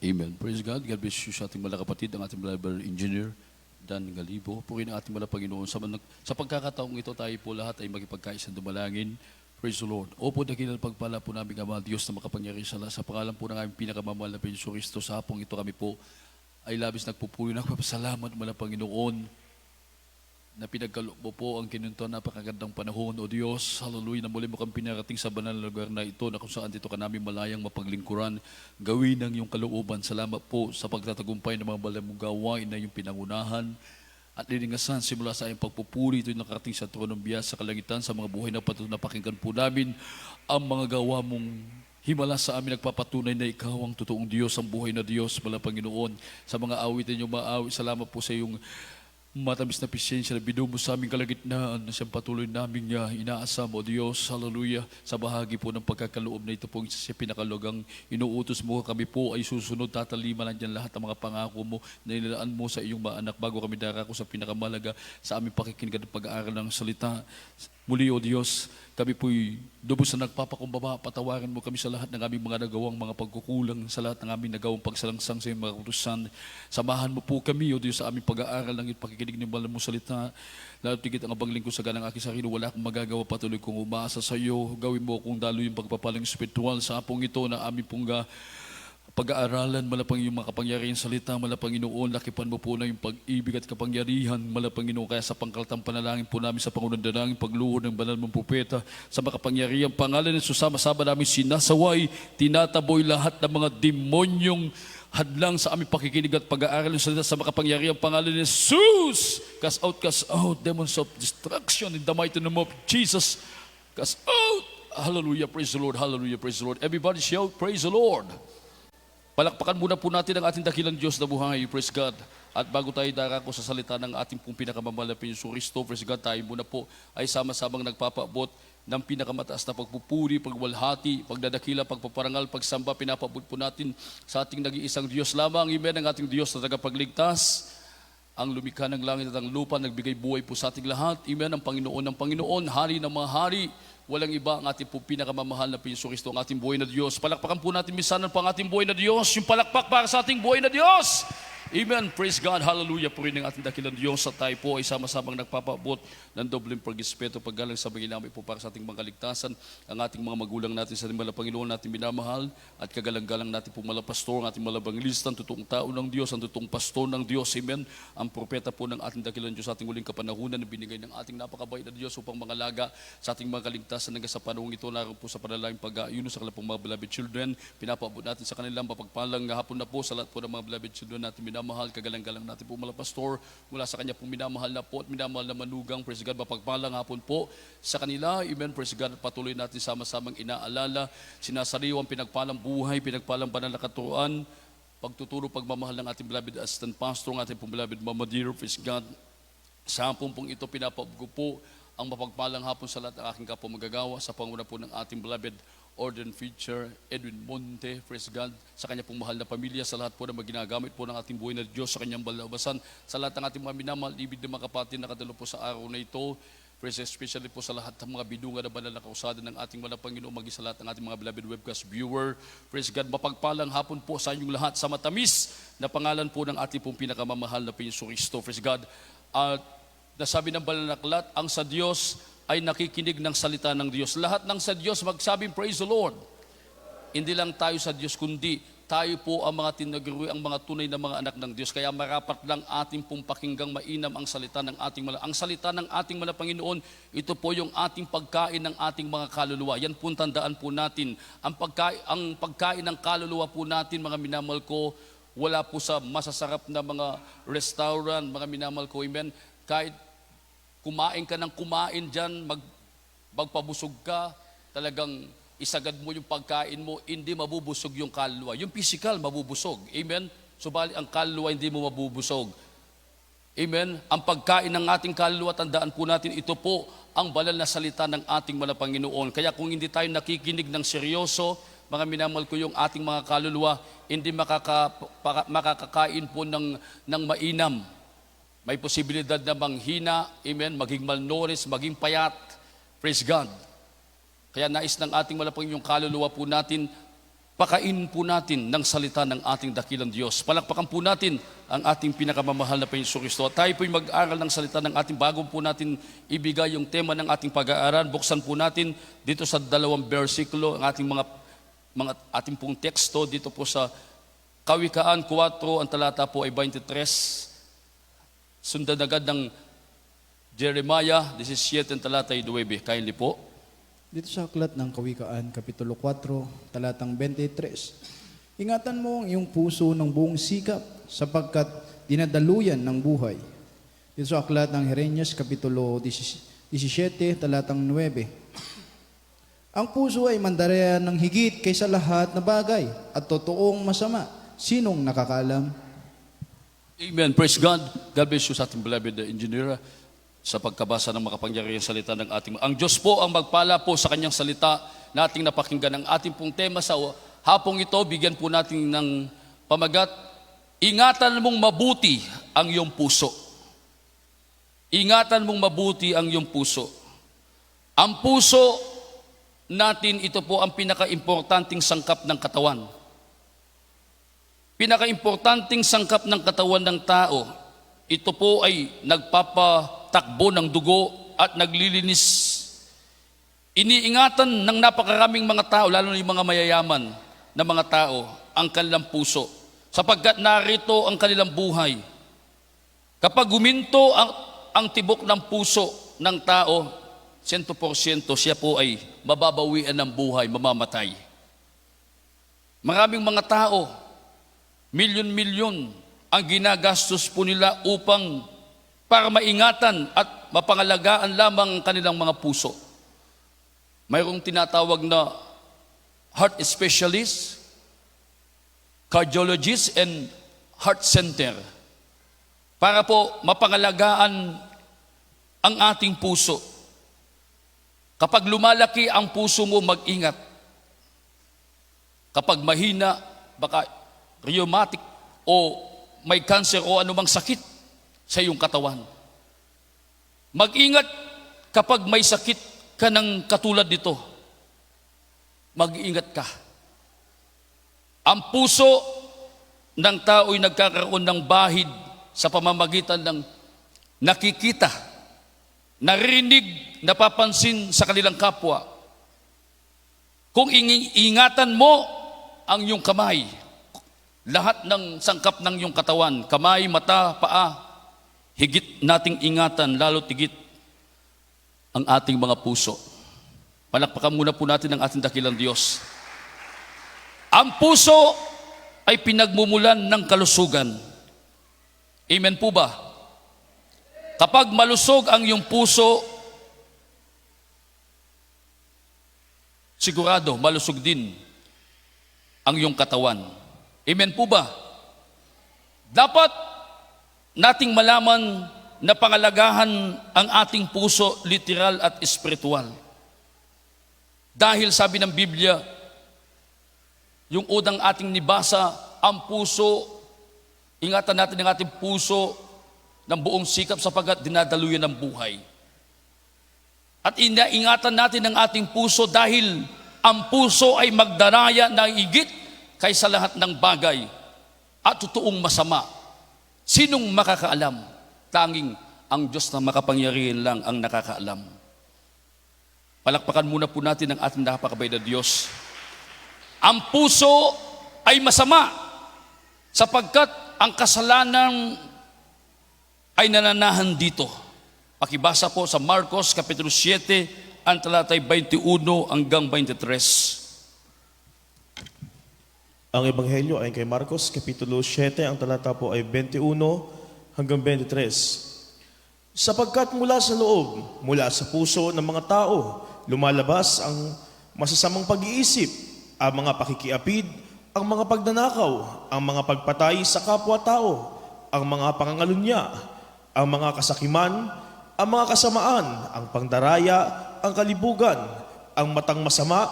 Amen. Praise God. God bless you sa ating mga kapatid, ang ating Bible engineer, Dan Galibo. Purihin ang ating mga Panginoon. Sa pagkakataong ito, tayo po lahat ay magipagkaisang dumalangin. Praise the Lord. Opo, dakilang pagpala po namin, Ama Diyos na makapangyari sa pangalan po ng aming pinakamamahal na Panginoon Kristo. Sa hapong ito kami po ay labis nagpupuli ng papasalamat mga Panginoon na pinagkaloob mo po ang kinunto napakagandang panahon, O Diyos. Hallelujah, na muli mo kang pinarating sa banal na lugar na ito na kung saan dito ka namin malayang mapaglingkuran. Gawin ang iyong kalooban. Salamat po sa pagtatagumpay ng mga balay mong gawain na iyong pinangunahan at liningasan simula sa iyong pagpupuri. Ito'y nakarating sa trono ng biyaya sa kalangitan, sa mga buhay na patuloy na pakinggan po namin ang mga gawa mong himala sa amin, nagpapatunay na ikaw ang totoong Diyos, ang buhay na Diyos, mga Panginoon. Sa mga awitin niyo maawi, salamat po sa iyong matamis na pisensya na binumo sa aming kalagitnaan na siyang patuloy namin niya inaasam, O Diyos. Hallelujah. Sa bahagi po ng pagkakaloob na ito po siya pinakalugang inuutos mo, kami po ay susunod, tataliman nandiyan lahat ng mga pangako mo na nilaan mo sa iyong mga anak bago kami darako sa pinakamalaga sa aming pakikinig at pag-aaral ng salita. Muli, O Diyos, kami po'y lubos na nagpapakumbaba. Patawarin mo kami sa lahat ng aming mga nagawang mga pagkukulang, sa lahat ng aming nagawang pagsalangsang sa iyong mga utusan. Samahan mo po kami, O Diyos, sa aming pag-aaral ng iyong pakikinig ng banal mong salita. Lalo tigit ang abang lingkod sa ganang aking sarili, wala akong magagawa, patuloy kong umaasa sa iyo. Gawin mo kung dalo yung pagpapalang spiritual sa hapong ito na aming pong pag-aaralan, malapang yung makapangyarihan salita, malapang Panginoon, lakipan mo po na yung pag-ibig at kapangyarihan, malapang Panginoon, kaya sa pangkaltang panalangin po namin sa Pangunang Dalangin, pagluhod ng banal mong propeta, sa makapangyarihan pangalan ng susama-sama namin sinasaway, tinataboy lahat ng mga demonyong hadlang sa aming pakikinig at pag-aaral ng salita sa makapangyarihan pangalan ni Jesus. Cast out, demons of destruction in the mighty name of Jesus. Cast out. Hallelujah, praise the Lord, hallelujah, praise the Lord. Everybody shout, praise the Lord. Palakpakan muna po natin ang ating dakilang Diyos na buhay, praise God. At bago tayo darako sa salita ng ating pong pinakamamahal na Panginoon Kristo, praise God, tayo muna po ay sama-samang nagpapaabot ng pinakamataas na pagpupuri, pagwalhati, pagdadakila, pagpaparangal, pagsamba, pinapaabot po natin sa ating nag-iisang Diyos lamang. Amen, ang ating Diyos na tagapagligtas, ang lumikha ng langit at ang lupa, nagbigay buhay po sa ating lahat. Amen, ang Panginoon ng Panginoon, hari ng mga hari, walang iba ang ating po pinakamamahal na Panginoon Kristo, ang ating buhay na Diyos. Palakpakan po natin minsan po ang ating buhay na Diyos, yung palakpak para sa ating buhay na Diyos. Amen. Praise God. Hallelujah. Purihin ang ating dakilang Diyos at tayo po ay sama-samang nagpapaabot ng dobleng pag-ispeto, paggalang sa Panginoon po para sa ating mga kaligtasan, ang ating mga magulang natin sa ating mga Panginoon natin minamahal at kagalang-galang natin po mga pastor, ang ating mga evangelista, ang totoong tao ng Diyos, ang totoong pastor ng Diyos. Amen. Ang propeta po ng ating dakilang Diyos sa ating uling kapanahunan na binigay ng ating napakabait na Diyos upang mangalaga sa ating mga kaligtasan hanggang sa panahong ito. Naroon po sa panalangin pag-ayuno sa kanilang mga beloved children. Pinapaabot natin sa kanilang mapagpalang hapon na po sa lahat po ng mga beloved children natin minamahal, kagalang-galang natin po mga pastor, mula sa kanya pong minamahal na po at minamahal na manugang, praise God, mapagpalang hapon po sa kanila. Amen, praise God. Patuloy natin sama-samang inaalala, sinasariwang pinagpalang buhay, pinagpalang banal na katuruan, pagtuturo, pagmamahal ng ating beloved assistant pastor, ng ating pong beloved Mama Dear, praise God. Sa hapon pong ito, pinapaabot po ang mapagpalang hapon sa lahat ng aking kapwa magagawa, sa panguna po ng ating beloved Ordained Preacher Edwin Monte, praise God, sa kanya pong mahal na pamilya, sa lahat po na maginagamit po ng ating buhay na Diyos sa kanyang balabasan, sa lahat ng ating mga minamahal, ibig na mga kapatid na kadalo po sa araw na ito, praise especially po sa lahat ng mga bidungan na banal na kausada ng ating mga Panginoon, maging sa lahat ng ating mga beloved webcast viewer, praise God, mapagpalang hapon po sa inyong lahat sa matamis na pangalan po ng ating pong pinakamamahal na Panginoon Kristo, praise God. At nasabi ng banal na aklat, ang sa Diyos ay nakikinig ng salita ng Diyos. Lahat ng sa Diyos magsabing praise the Lord. Hindi lang tayo sa Diyos, kundi tayo po ang mga tinaguri, ang mga tunay na mga anak ng Diyos. Kaya marapat lang ating pong pakinggang mainam ang salita ng ating ang salita ng ating mga Panginoon. Ito po yung ating pagkain ng ating mga kaluluwa. Yan po tandaan po natin. Ang pagkain ng kaluluwa po natin, mga minamahal ko, wala po sa masasarap na mga restaurant, mga minamahal ko, amen. Kahit kumain ka ng kumain dyan, magpabusog ka, talagang isagad mo yung pagkain mo, hindi mabubusog yung kaluluwa. Yung physical, mabubusog. Amen? Subalit ang kaluluwa, hindi mo mabubusog. Amen? Ang pagkain ng ating kaluluwa, tandaan po natin, ito po ang banal na salita ng ating mga Panginoon. Kaya kung hindi tayo nakikinig ng seryoso, mga minamahal ko, yung ating mga kaluluwa, hindi makakakain po ng mainam. May posibilidad na manghina, amen, maging malnourished, maging payat. Praise God. Kaya nais ng ating malapang yung kaluluwa po natin pakain po natin ng salita ng ating dakilang Diyos. Palakpakan po natin ang ating pinakamamahal na Panginoon Kristo. At tayo po'y mag-aral ng salita ng ating bago po natin ibigay yung tema ng ating pag-aaral. Buksan po natin dito sa 2 bersikulo ang ating ating pong teksto dito po sa Kawikaan 4, ang talata po ay 23. Sundan agad ng Jeremiah 17, ang talata ay 9. Kindly po. Dito sa aklat ng Kawikaan, Kapitulo 4, talatang 23. Ingatan mo ang iyong puso ng buong sikap, sapagkat dinadaluyan ng buhay. Dito sa aklat ng Jeremias, Kapitulo 17, talatang 9. Ang puso ay mandaraya ng higit kaysa lahat na bagay, at totoong masama. Sinong nakakaalam? Amen. Praise God. God bless you sa ating beloved engineer sa pagkabasa ng makapangyarihang salita ng ating. Ang Diyos po ang magpala po sa kanyang salita na ating napakinggan. Ang ating pong tema sa hapong ito, bigyan po natin ng pamagat, ingatan mong mabuti ang iyong puso. Ingatan mong mabuti ang iyong puso. Ang puso natin, ito po ang pinaka-importanting sangkap ng katawan. Pinaka-importanting sangkap ng katawan ng tao, ito po ay nagpapatakbo ng dugo at naglilinis. Iniingatan ng napakaraming mga tao, lalo na yung mga mayayaman na mga tao, ang kanilang puso, sapagkat narito ang kanilang buhay. Kapag guminto ang tibok ng puso ng tao, 100% siya po ay mababawian ng buhay, mamamatay. Maraming mga tao, milyon-milyon ang ginagastos po nila para maingatan at mapangalagaan lamang ang kanilang mga puso. Mayroong tinatawag na heart specialist, cardiologist, and heart center para po mapangalagaan ang ating puso. Kapag lumalaki ang puso mo, mag-ingat. Kapag mahina, baka rheumatic o may cancer o anumang sakit sa iyong katawan. Mag-ingat kapag may sakit ka ng katulad nito. Mag-ingat ka. Ang puso ng tao ay nagkakaroon ng bahid sa pamamagitan ng nakikita, narinig, napapansin sa kanilang kapwa. Kung ingatan mo ang iyong kamay, lahat ng sangkap ng iyong katawan, kamay, mata, paa, higit nating ingatan, lalo tigit ang ating mga puso. Palakpakan muna po natin ang ating dakilang Diyos. Ang puso ay pinagmumulan ng kalusugan. Amen po ba? Kapag malusog ang iyong puso, sigurado malusog din ang iyong katawan. Amen po ba? Dapat nating malaman na pangalagahan ang ating puso, literal at espiritual. Dahil sabi ng Biblia, yung unang ating nibasa, ang puso, ingatan natin ang ating puso ng buong sikap sapagkat dinadaluyan ng buhay. At ingatan natin ang ating puso dahil ang puso ay magdaraya ng higit kaysa lahat ng bagay at totoong masama. Sinong makakaalam? Tanging ang Diyos na makapangyarihan lang ang nakakaalam. Palakpakan muna po natin ang ating napakabay na Diyos. Ang puso ay masama sapagkat ang kasalanan ay nananahan dito. Pakibasa po sa Marcos Kapitulo 7, ang talatay 21 hanggang 23. Ang Ebanghelyo ay kay Marcos, Kapitulo 7, ang talata po ay 21 hanggang 23. Sapagkat mula sa loob, mula sa puso ng mga tao, lumalabas ang masasamang pag-iisip, ang mga pakikiapid, ang mga pagnanakaw, ang mga pagpatay sa kapwa-tao, ang mga pangangalunya, ang mga kasakiman, ang mga kasamaan, ang pangdaraya, ang kalibugan, ang matang masama,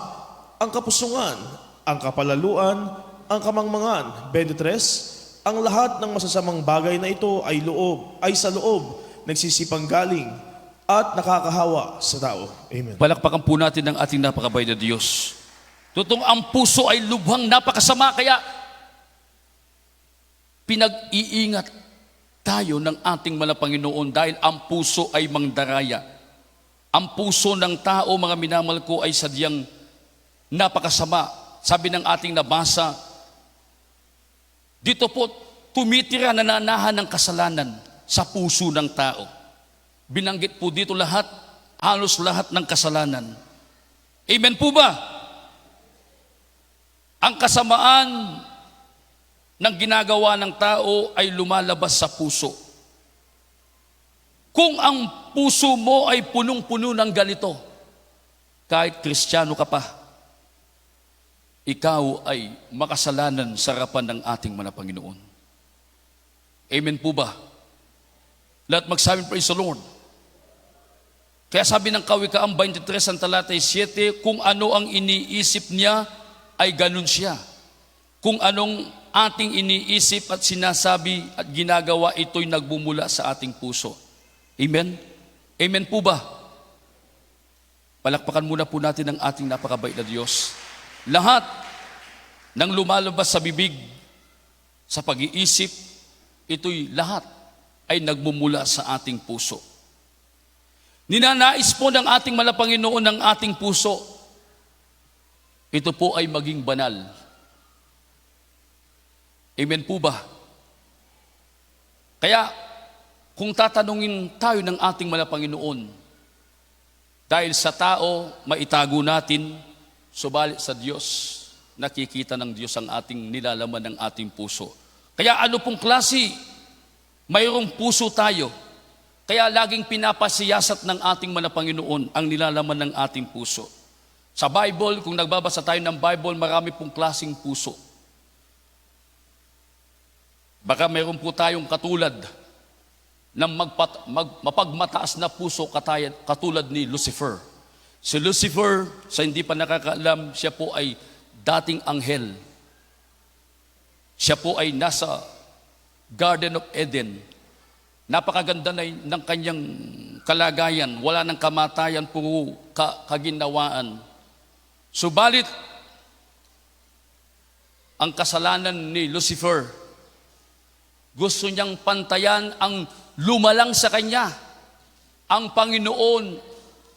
ang kapusungan, ang kapalaluan, ang kamangmangan. 23, ang lahat ng masasamang bagay na ito ay sa loob, nagsisipanggaling at nakakahawa sa tao. Amen. Palakpakan po natin ang ating napakabay na Diyos. Totoong ang puso ay lubhang napakasama, kaya pinag-iingat tayo ng ating mahal na Panginoon dahil ang puso ay mangdaraya. Ang puso ng tao, mga minamahal ko, ay sadyang napakasama. Sabi ng ating nabasa, dito po tumitira, nananahan ng kasalanan sa puso ng tao. Binanggit po dito lahat, halos lahat ng kasalanan. Amen po ba? Ang kasamaan ng ginagawa ng tao ay lumalabas sa puso. Kung ang puso mo ay punong-puno ng ganito, kahit Kristiyano ka pa, ikaw ay makasalanan sa harapan ng ating mga Panginoon. Amen po ba? Lahat magsabi, praise the Lord. Kaya sabi ng Kawikaan 23 ang talata 7, kung ano ang iniisip niya, ay ganun siya. Kung anong ating iniisip at sinasabi at ginagawa, ito'y nagbumula sa ating puso. Amen? Amen po ba? Palakpakan muna po natin ang ating napakabait na Diyos. Lahat ng lumalabas sa bibig, sa pag-iisip, ito'y lahat ay nagmumula sa ating puso. Ninanais po ng ating mahal na Panginoon ng ating puso, ito po ay maging banal. Amen po ba? Kaya, kung tatanungin tayo ng ating mahal na Panginoon, dahil sa tao, maitago natin, subalit sa Diyos, nakikita ng Diyos ang ating nilalaman ng ating puso. Kaya ano pong klase? Mayroong puso tayo. Kaya laging pinapasiyasat ng ating mahal na Panginoon ang nilalaman ng ating puso. Sa Bible, kung nagbabasa tayo ng Bible, marami pong klaseng puso. Baka mayroon po tayong katulad ng mapagmataas na puso katulad ni Lucifer. Si Lucifer, sa hindi pa nakakaalam, siya po ay dating anghel. Siya po ay nasa Garden of Eden. Napakaganda na ng kanyang kalagayan. Wala ng kamatayan, puro kaginawaan. Subalit, ang kasalanan ni Lucifer, gusto niyang pantayan ang lumalang sa kanya. Ang Panginoon,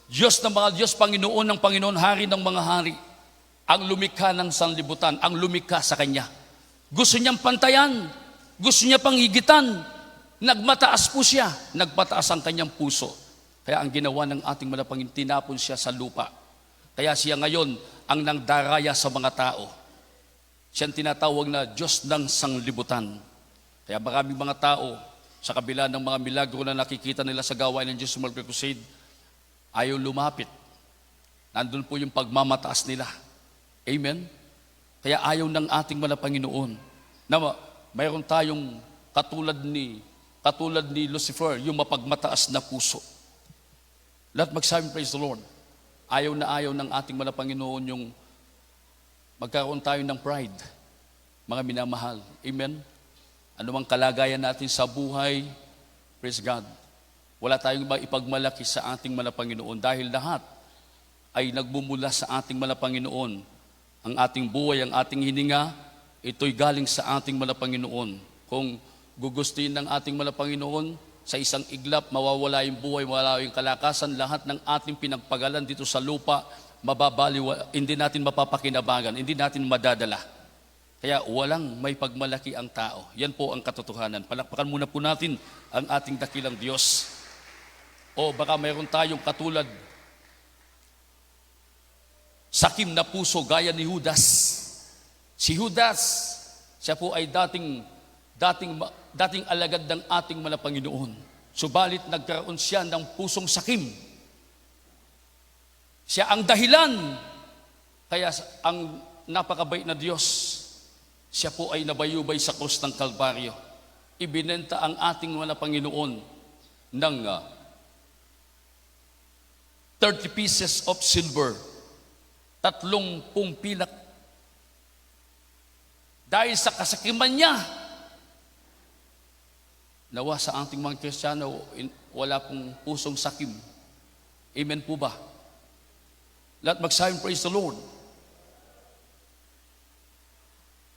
Diyos ng mga Diyos, Panginoon ng Panginoon, Hari ng mga hari, ang lumikha ng sanlibutan, ang lumikha sa kanya. Gusto niyang pantayan, gusto niya pang higitan. Nagmataas po siya, nagpataas ang kanyang puso. Kaya ang ginawa ng ating mahal na Panginoon, tinapon siya sa lupa. Kaya siya ngayon ang nangdaraya sa mga tao. Siya ang tinatawag na Diyos ng sanglibutan. Kaya maraming mga tao, sa kabila ng mga milagro na nakikita nila sa gawain ng Diyos sa Mulberry Crusade, ayaw lumapit. Nandun po yung pagmamataas nila. Amen? Kaya ayaw ng ating mahal na Panginoon na mayroon tayong katulad ni Lucifer, yung mapagmataas na puso. Lahat magsabi, praise the Lord. Ayaw na ayaw ng ating mahal na Panginoon yung magkaroon tayo ng pride, mga minamahal. Amen? Ano mang kalagayan natin sa buhay, praise God, wala tayong ipagmalaki sa ating mahal na Panginoon dahil lahat ay nagmumula sa ating mahal na Panginoon. Ang ating buhay, ang ating hininga, ito'y galing sa ating mahal na Panginoon. Kung gugustuhin ng ating mahal na Panginoon, sa isang iglap, mawawala yung buhay, mawawala yung kalakasan, lahat ng ating pinagpagalan dito sa lupa, mababaliwa, hindi natin mapapakinabangan, hindi natin madadala. Kaya walang may pagmalaki ang tao. Yan po ang katotohanan. Palakpakan muna po natin ang ating dakilang Diyos. O baka mayroon tayong katulad, sakim na puso gaya ni Judas. Si Judas, siya po ay dating alagad ng ating mahal na Panginoon. Subalit nagkaroon siya ng pusong sakim. Siya ang dahilan. Kaya ang napakabait na Diyos, siya po ay nabayubay sa krus ng Kalbaryo. Ibinenta ang ating mahal na Panginoon ng 30 pieces of silver, 30 pilak. Dahil sa kasakiman niya, nawa sa ating mga Kristiyano, wala pong pusong sakim. Amen po ba? Lahat magsabi, praise the Lord.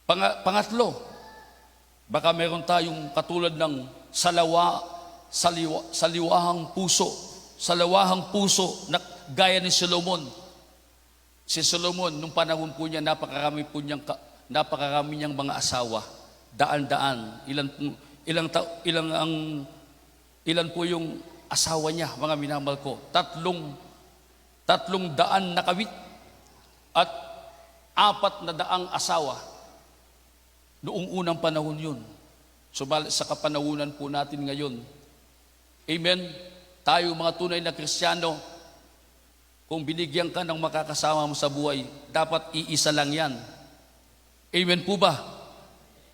Pangatlo, baka meron tayong katulad ng saliwahang puso na gaya ni Solomon. Si Solomon, nung panahon po niya, napakarami niyang mga asawa. Daan-daan. Ilan po yung asawa niya, mga minamahal ko? 300 na kawit at 400 asawa. Noong unang panahon yun. Subalit sa kapanahunan po natin ngayon, amen, tayo mga tunay na Kristiyano, kung binigyan ka ng makakasama mo sa buhay, dapat iisa lang yan. Amen po ba?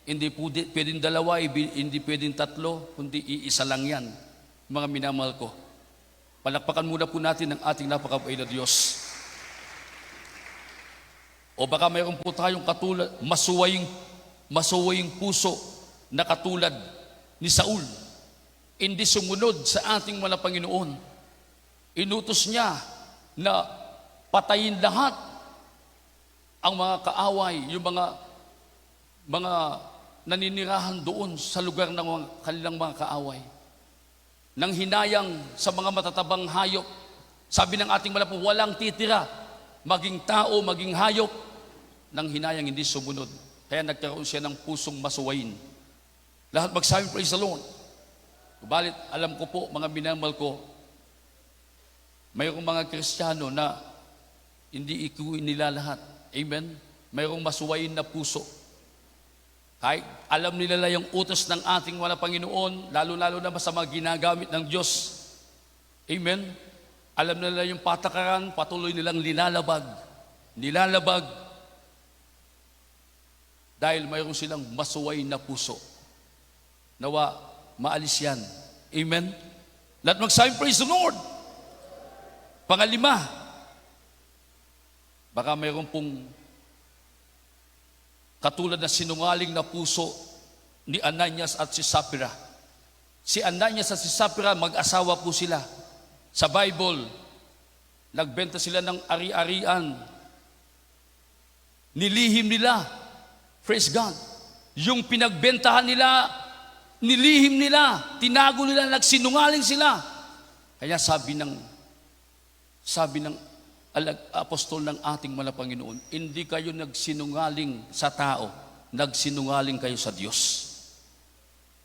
Hindi pwedeng dalawa, hindi pwedeng tatlo, kundi iisa lang yan. Mga minamahal ko, palakpakan muna po natin ang ating napakabait na Diyos. O baka mayroon po tayong katulad, masuwaying puso na katulad ni Saul. Hindi sumunod sa ating mga Panginoon. Inutos niya na patayin lahat ang mga kaaway, yung mga naninirahan doon sa lugar ng kanilang mga kaaway. Nang hinayang sa mga matatabang hayop, sabi ng ating malapo, walang titira, maging tao, maging hayop. Nang hinayang hindi sumunod, kaya nagkaroon siya ng pusong masuwayin. Lahat magsabi, praise the Lord. Balit, alam ko po, mga minamahal ko, mayroong mga Kristiyano na hindi ikuin nila lahat. Amen? Mayroong masuwayin na puso. Kahit alam nila yung utos ng ating wala Panginoon, lalo-lalo na sa mga ginagamit ng Diyos. Amen? Alam nila yung patakaran, patuloy nilang nilalabag, dahil mayroon silang masuwayin na puso. Nawa, maalis yan. Amen? Lahat magsabi, praise the Lord. Pangalima, baka mayroon pong katulad na sinungaling na puso ni Ananias at si Sapphira. Si Ananias at si Sapphira, mag-asawa po sila. Sa Bible, nagbenta sila ng ari-arian. Nilihim nila. Praise God. Yung pinagbentahan nila, nilihim nila, tinago nila, nagsinungaling sila. Kaya sabi ng apostol ng ating mga Panginoon, hindi kayo nagsinungaling sa tao, nagsinungaling kayo sa Diyos.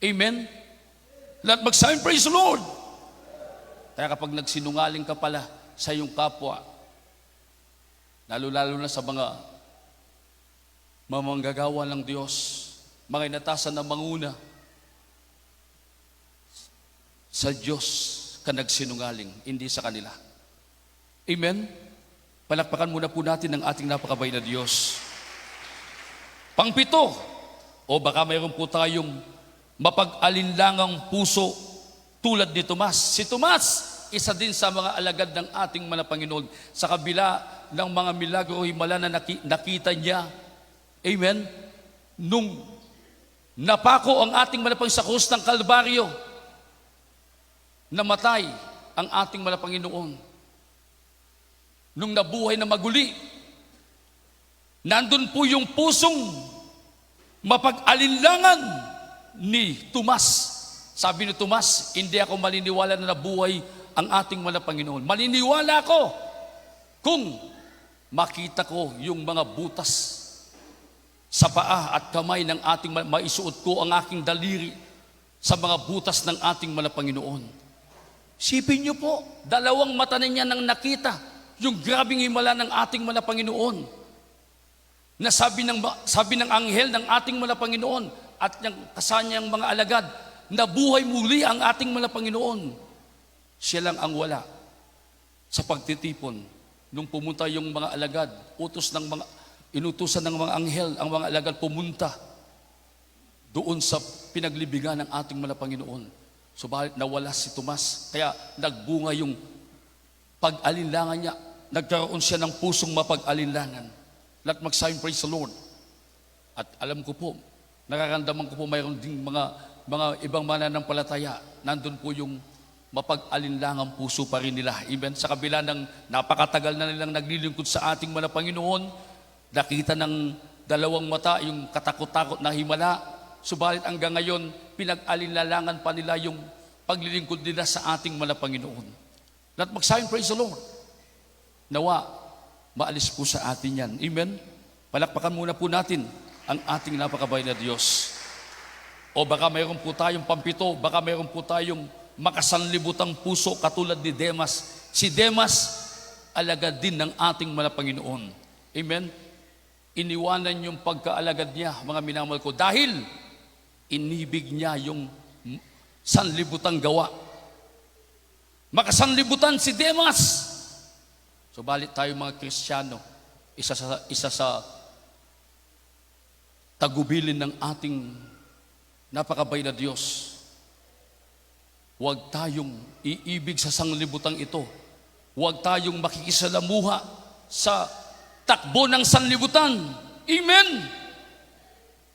Amen? Lahat magsabi, praise the Lord. Kaya kapag nagsinungaling ka pala sa iyong kapwa, lalo-lalo na sa mga mamanggagawa ng Diyos, mga inatasan na manguna, sa Diyos ka nagsinungaling, hindi sa kanila. Amen? Palakpakan muna po natin ang ating napakabait na Diyos. Pangpito, o baka mayroon po tayong mapag-alinlangang puso tulad ni Tomas. Si Tomas, isa din sa mga alagad ng ating mga Panginoon. Sa kabila ng mga milagro himala na nakita niya, amen, nung napako ang ating malapang sa krus ng Kalbaryo, namatay ang ating Panginoon. Nung nabuhay na maguli, nandun po yung pusong mapag-alinlangan ni Tomas. Sabi ni Tomas, hindi ako maliniwala na nabuhay ang ating Panginoon. Maliniwala ako kung makita ko yung mga butas sa paa at kamay ng ating maisuot ko ang aking daliri sa mga butas ng ating Panginoon. Sipin niyo po, 2 mata na niya nang nakita yung grabing himala ng ating Panginoon. Na sabi ng anghel ng ating Panginoon at ng kasanyang mga alagad, nabuhay muli ang ating Panginoon. Siya lang ang wala sa pagtitipon. Nung pumunta yung mga alagad, inutusan ng mga anghel, ang mga alagad pumunta doon sa pinaglibigan ng ating Panginoon. Subalit nawala si Tomas, kaya nagbunga yung pag-alinlangan niya. Nagkaroon siya ng pusong mapag-alinlangan. Lahat magsayang praise the Lord. At alam ko po, nararamdaman ko po mayroon ding mga ibang mananampalataya. Nandun po yung mapag-alinlangang puso pa rin nila. Even sa kabila ng napakatagal na nilang naglilingkod sa ating Panginoon, nakita ng dalawang mata, yung katakot-takot na himala. Subalit hanggang ngayon, pinag-alinalangan pa nila yung paglilingkod nila sa ating mahal na Panginoon. At magsayin, praise the Lord. Nawa, maalis po sa atin yan. Amen? Palakpakan muna po natin ang ating napakabay na Diyos. O baka mayroon po tayong pampito, baka mayroon po tayong makasanlibutang puso katulad ni Demas. Si Demas, alagad din ng ating mahal na Panginoon. Amen? Iniwanan yung pagkaalagad niya, mga minamahal ko, dahil inibig niya yung sanlibutang gawa. Makasanlibutan si Demas. Subalit tayo mga Kristiyano, isa sa tagubilin ng ating napakabay na Diyos. Huwag tayong iibig sa sanglibutang ito. Huwag tayong makikisalamuha sa takbo ng sanlibutan. Amen!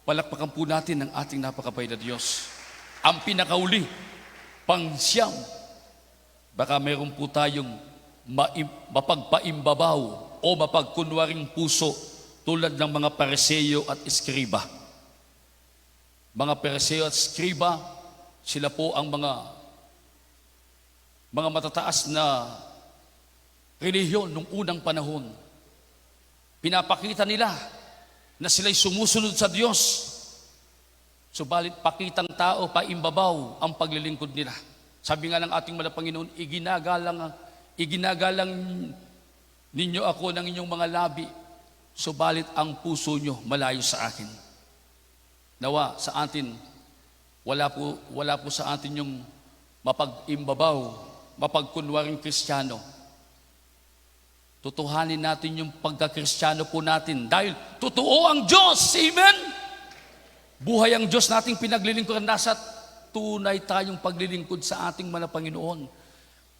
Palakpakan po natin ang ating napakabay na Diyos. Ang pinakauli, pangsyam. Baka mayroon po tayong mapagpaimbabaw o mapagkunwaring puso tulad ng mga Pariseo at Eskriba. Mga Pariseo at Eskriba, sila po ang mga matataas na relihiyon nung unang panahon. Pinapakita nila na sila'y sumusunod sa Diyos. Subalit pakitang tao, paimbabaw ang paglilingkod nila. Sabi nga ng ating mahal na Panginoon, iginagalang ninyo ako ng inyong mga labi, subalit ang puso nyo malayo sa akin. Nawa sa atin, wala po sa atin yung mapag-imbabaw, mapagkunwaring Kristiyano. Tutuhanin natin yung pagka-Kristiyano po natin dahil totoo ang Diyos. Amen? Buhay ang Diyos nating pinaglilingkuran. Nasa tunay tayong paglilingkod sa ating mahal na Panginoon.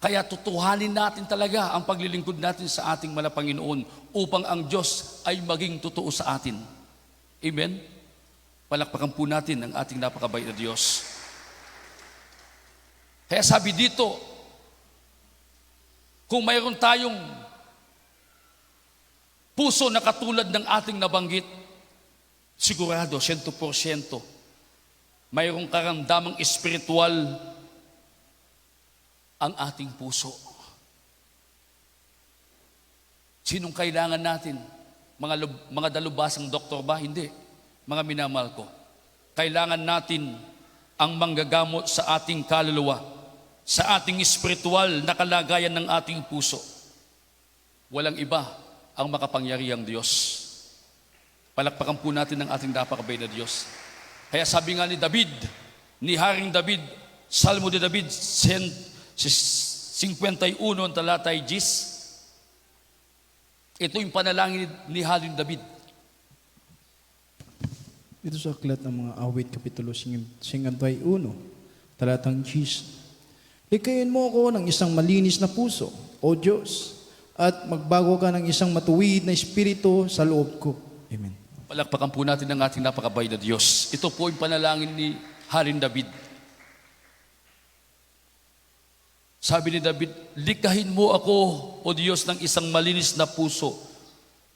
Kaya tutuhanin natin talaga ang paglilingkod natin sa ating mahal na Panginoon upang ang Diyos ay maging totoo sa atin. Amen? Palakpakan po natin ang ating napakabait na Diyos. Kaya sabi dito, kung mayroon tayong puso na katulad ng ating nabanggit, sigurado, 100%, mayroong karamdamang espiritual ang ating puso. Sinong kailangan natin? Mga dalubasang doktor ba? Hindi. Mga minamahal ko. Kailangan natin ang manggagamot sa ating kaluluwa, sa ating espiritual na kalagayan ng ating puso. Walang iba ang makapangyarihang Diyos. Palakpakan po natin ang ating napakabay na Diyos. Kaya sabi nga ni David, ni Haring David, Salmo de David 51 talatay 10, ito yung panalangin ni Haring David. Dito sa aklat ng mga awit, Kapitulo 51, talatang 10. Likayin mo ako ng isang malinis na puso, O Diyos, at magbago ka ng isang matuwid na espiritu sa loob ko. Amen. Palakpakan po natin ang ating napakabay na Diyos. Ito po yung panalangin ni Haring David. Sabi ni David, likahin mo ako, O Diyos, ng isang malinis na puso.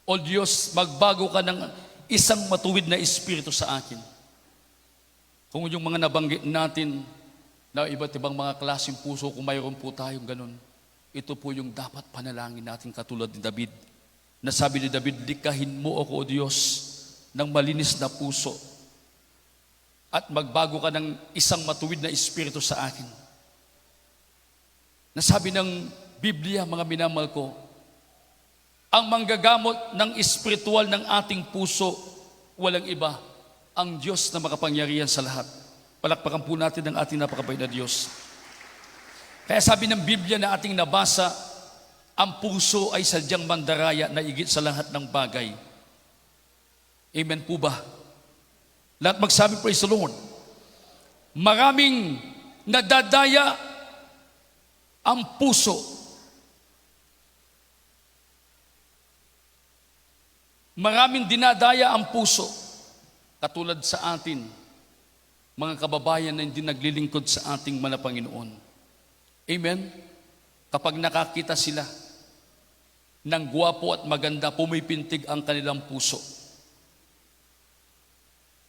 O Diyos, magbago ka ng isang matuwid na espiritu sa akin. Kung yung mga nabanggit natin na iba't ibang mga klaseng puso, kung mayroon po tayong ganun, ito po yung dapat panalangin natin katulad ni David. Nasabi ni David, likahin mo ako, O Diyos, ng malinis na puso at magbago ka ng isang matuwid na espiritu sa akin. Nasabi ng Biblia, mga minamahal ko, ang manggagamot ng espiritual ng ating puso, walang iba, ang Diyos na makapangyarihan sa lahat. Palakpakan po natin ang ating napakabait na Diyos. Kaya sabi ng Biblia na ating nabasa, ang puso ay sadyang mandaraya na higit sa lahat ng bagay. Amen po ba? Lahat magsabi, praise the Lord. Maraming nadadaya ang puso. Maraming dinadaya ang puso. Katulad sa atin, mga kababayan na hindi naglilingkod sa ating mahal na Panginoon. Amen? Kapag nakakita sila ng gwapo at maganda, pumipintig ang kanilang puso.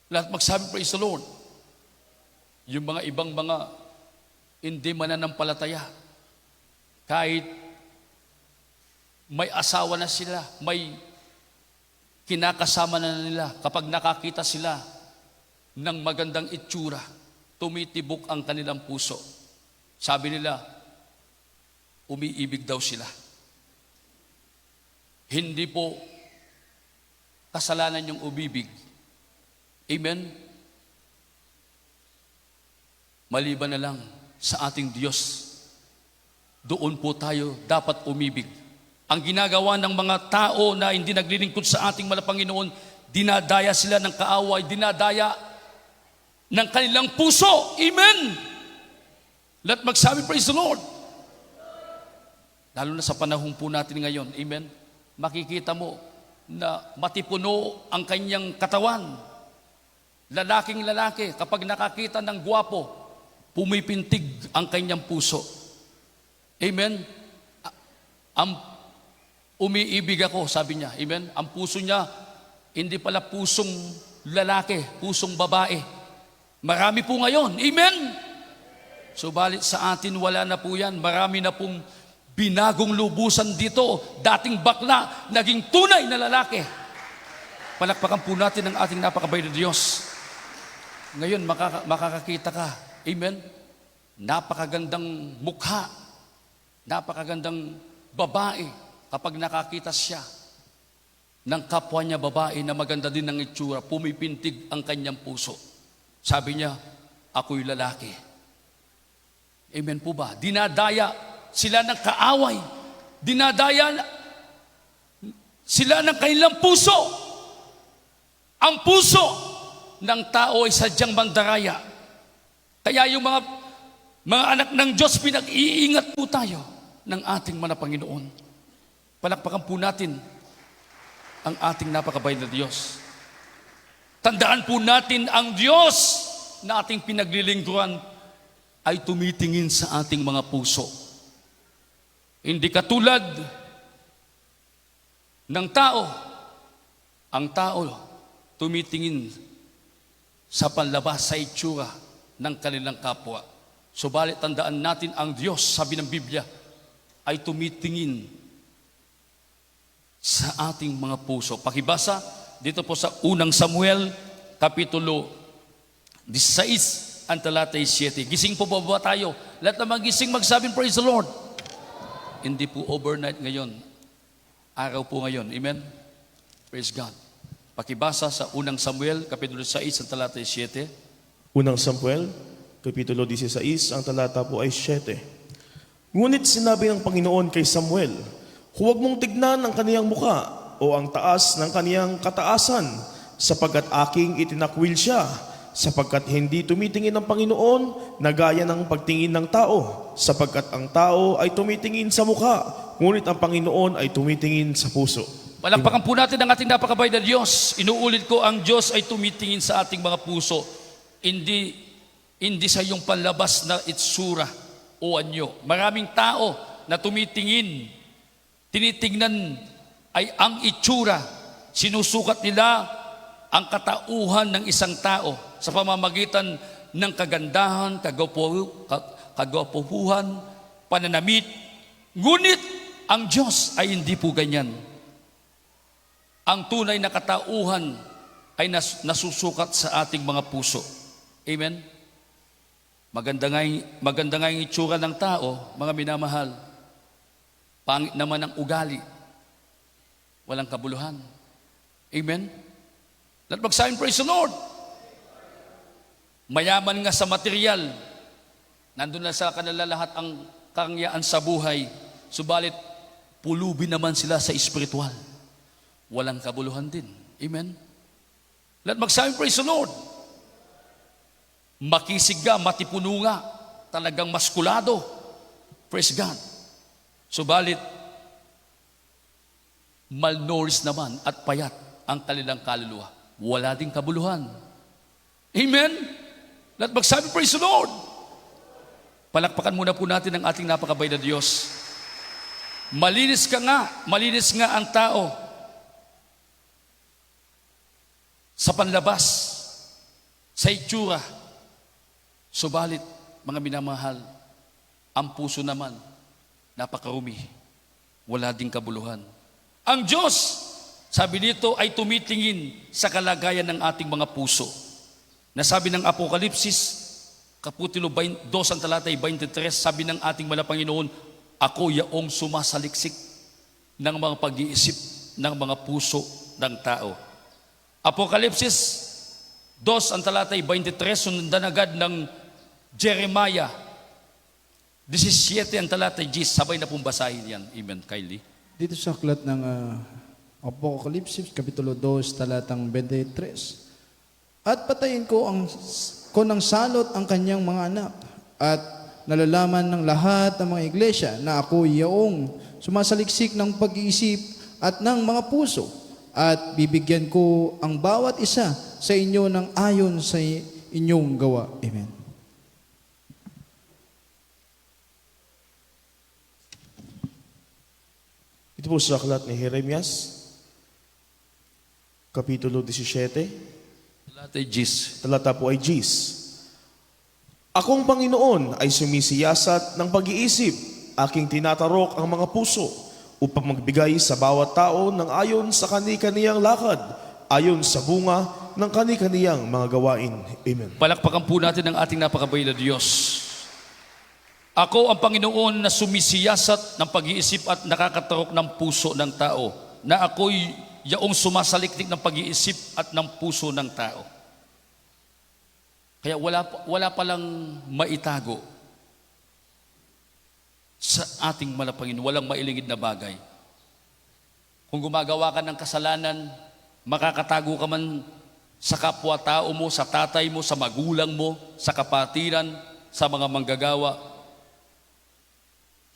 Lahat magsabi, praise the Lord. Yung mga ibang mga hindi mananampalataya, kahit may asawa na sila, may kinakasama na nila, kapag nakakita sila ng magandang itsura, tumitibok ang kanilang puso. Sabi nila, umiibig daw sila. Hindi po kasalanan yung umibig. Amen? Maliban na lang sa ating Diyos, doon po tayo dapat umibig. Ang ginagawa ng mga tao na hindi naglilingkod sa ating mahal na Panginoon, dinadaya sila ng kaaway, dinadaya ng kanilang puso. Amen? Let magsabi, praise the Lord. Lalo na sa panahon po natin ngayon, amen? Makikita mo na matipuno ang kanyang katawan. Lalaking lalaki, kapag nakakita ng gwapo, pumipintig ang kanyang puso. Amen? Umiibig ako, sabi niya. Amen? Ang puso niya, hindi pala pusong lalaki, pusong babae. Marami po ngayon. Amen? Subalit sa atin, wala na po yan. Marami na pong binagong lubusan dito. Dating bakla, naging tunay na lalaki. Palakpakan po natin ang ating napakabait na Diyos. Ngayon, makakakita ka. Amen? Napakagandang mukha. Napakagandang babae. Kapag nakakita siya ng kapwa niya babae na maganda din ng itsura, pumipintig ang kanyang puso. Sabi niya, ako'y lalaki. Amen po ba? Dinadaya sila ng kaaway. Dinadaya sila ng kanilang puso. Ang puso ng tao ay sadyang mandaraya. Kaya yung mga anak ng Diyos, pinag-iingat po tayo ng ating mga Panginoon. Palakpakan po natin ang ating napakabait na Diyos. Tandaan po natin ang Diyos na ating pinaglilingkuran ay tumitingin sa ating mga puso. Hindi katulad ng tao. Ang tao tumitingin sa panlabas, sa itsura ng kanilang kapwa. Subalit tandaan natin ang Diyos, sabi ng Biblia, ay tumitingin sa ating mga puso. Pakibasa dito po sa unang Samuel, Kapitulo 16, ang talatay 7. Gising po ba tayo? Lahat na magising magsabing, praise the Lord. Hindi po overnight ngayon. Araw po ngayon. Amen? Praise God. Pakibasa sa unang Samuel, Kapitulo 6, ang talatay 7. Unang Samuel, Kapitulo 16, ang talata po ay 7. Ngunit sinabi ng Panginoon kay Samuel, huwag mong tignan ang kaniyang muka o ang taas ng kaniyang kataasan, sapagkat aking itinakwil siya, sapagkat hindi tumitingin ang Panginoon na gaya ng pagtingin ng tao, sapagkat ang tao ay tumitingin sa muka, ngunit ang Panginoon ay tumitingin sa puso. Palakpakan po natin ang ating napakabait na Diyos. Inuulit ko, ang Diyos ay tumitingin sa ating mga puso. Hindi sa iyong panlabas na itsura o anyo. Maraming tao na tumitingin, tinitingnan ay ang itsura. Sinusukat nila ang katauhan ng isang tao sa pamamagitan ng kagandahan, kagwapuhan, pananamit. Ngunit ang Diyos ay hindi po ganyan. Ang tunay na katauhan ay nasusukat sa ating mga puso. Amen? Maganda nga yung itsura ng tao, mga minamahal. Pangit naman ang ugali. Walang kabuluhan. Amen? Let magsabi, praise the Lord. Mayaman nga sa material. Nandun na sa kanila lahat ang karangyaan sa buhay. Subalit, pulubi naman sila sa espiritual. Walang kabuluhan din. Amen? Let magsabi, praise the Lord. Makisig ka, matipuno nga. Talagang maskulado. Praise God. Subalit, malnourished naman at payat ang kanilang kaluluwa. Wala ding kabuluhan. Amen? Let magsabi, praise the Lord. Palakpakan muna po natin ang ating napakabait na Diyos. Malinis nga ang tao sa panlabas. sa itsura. Subalit, mga minamahal, ang puso naman, napakarumi. Wala ding kabuluhan. Ang Diyos, sabi dito, ay tumitingin sa kalagayan ng ating mga puso. Nasabi ng Apokalipsis, Kapitulo 2, ang talatay 23, sabi ng ating mahal na Panginoon, ako yaong sumasaliksik ng mga pag-iisip ng mga puso ng tao. Apokalipsis 2, ang talatay 23, sundan agad ng Jeremiah 17, ang talatay 10, sabay na pong basahin yan. Amen, Kylie. Dito sa aklat ng Apokalipsis, Kapitulo 2, talatang 23. At patayin ko ng salot ang kanyang mga anak at nalalaman ng lahat ng mga iglesia na ako yaong sumasaliksik ng pag-iisip at ng mga puso at bibigyan ko ang bawat isa sa inyo ng ayon sa inyong gawa. Amen. Ito po sa aklat ni Jeremias, Kapitulo 17, Talatay 10. talata po ay Gis. Akong Panginoon ay sumisiyasat ng pag-iisip, aking tinatarok ang mga puso upang magbigay sa bawat tao ng ayon sa kani-kaniyang lakad, ayon sa bunga ng kani-kaniyang mga gawain. Amen. Palakpakan po natin ang ating napakabay na Diyos. Ako ang Panginoon na sumisiyasat ng pag-iisip at nakakatarok ng puso ng tao, na ako'y yaong sumasaliktik ng pag-iisip at ng puso ng tao. Kaya wala palang maitago sa ating mahal na Panginoon, walang mailingid na bagay. Kung gumagawa ka ng kasalanan, makakatago ka man sa kapwa-tao mo, sa tatay mo, sa magulang mo, sa kapatiran, sa mga manggagawa.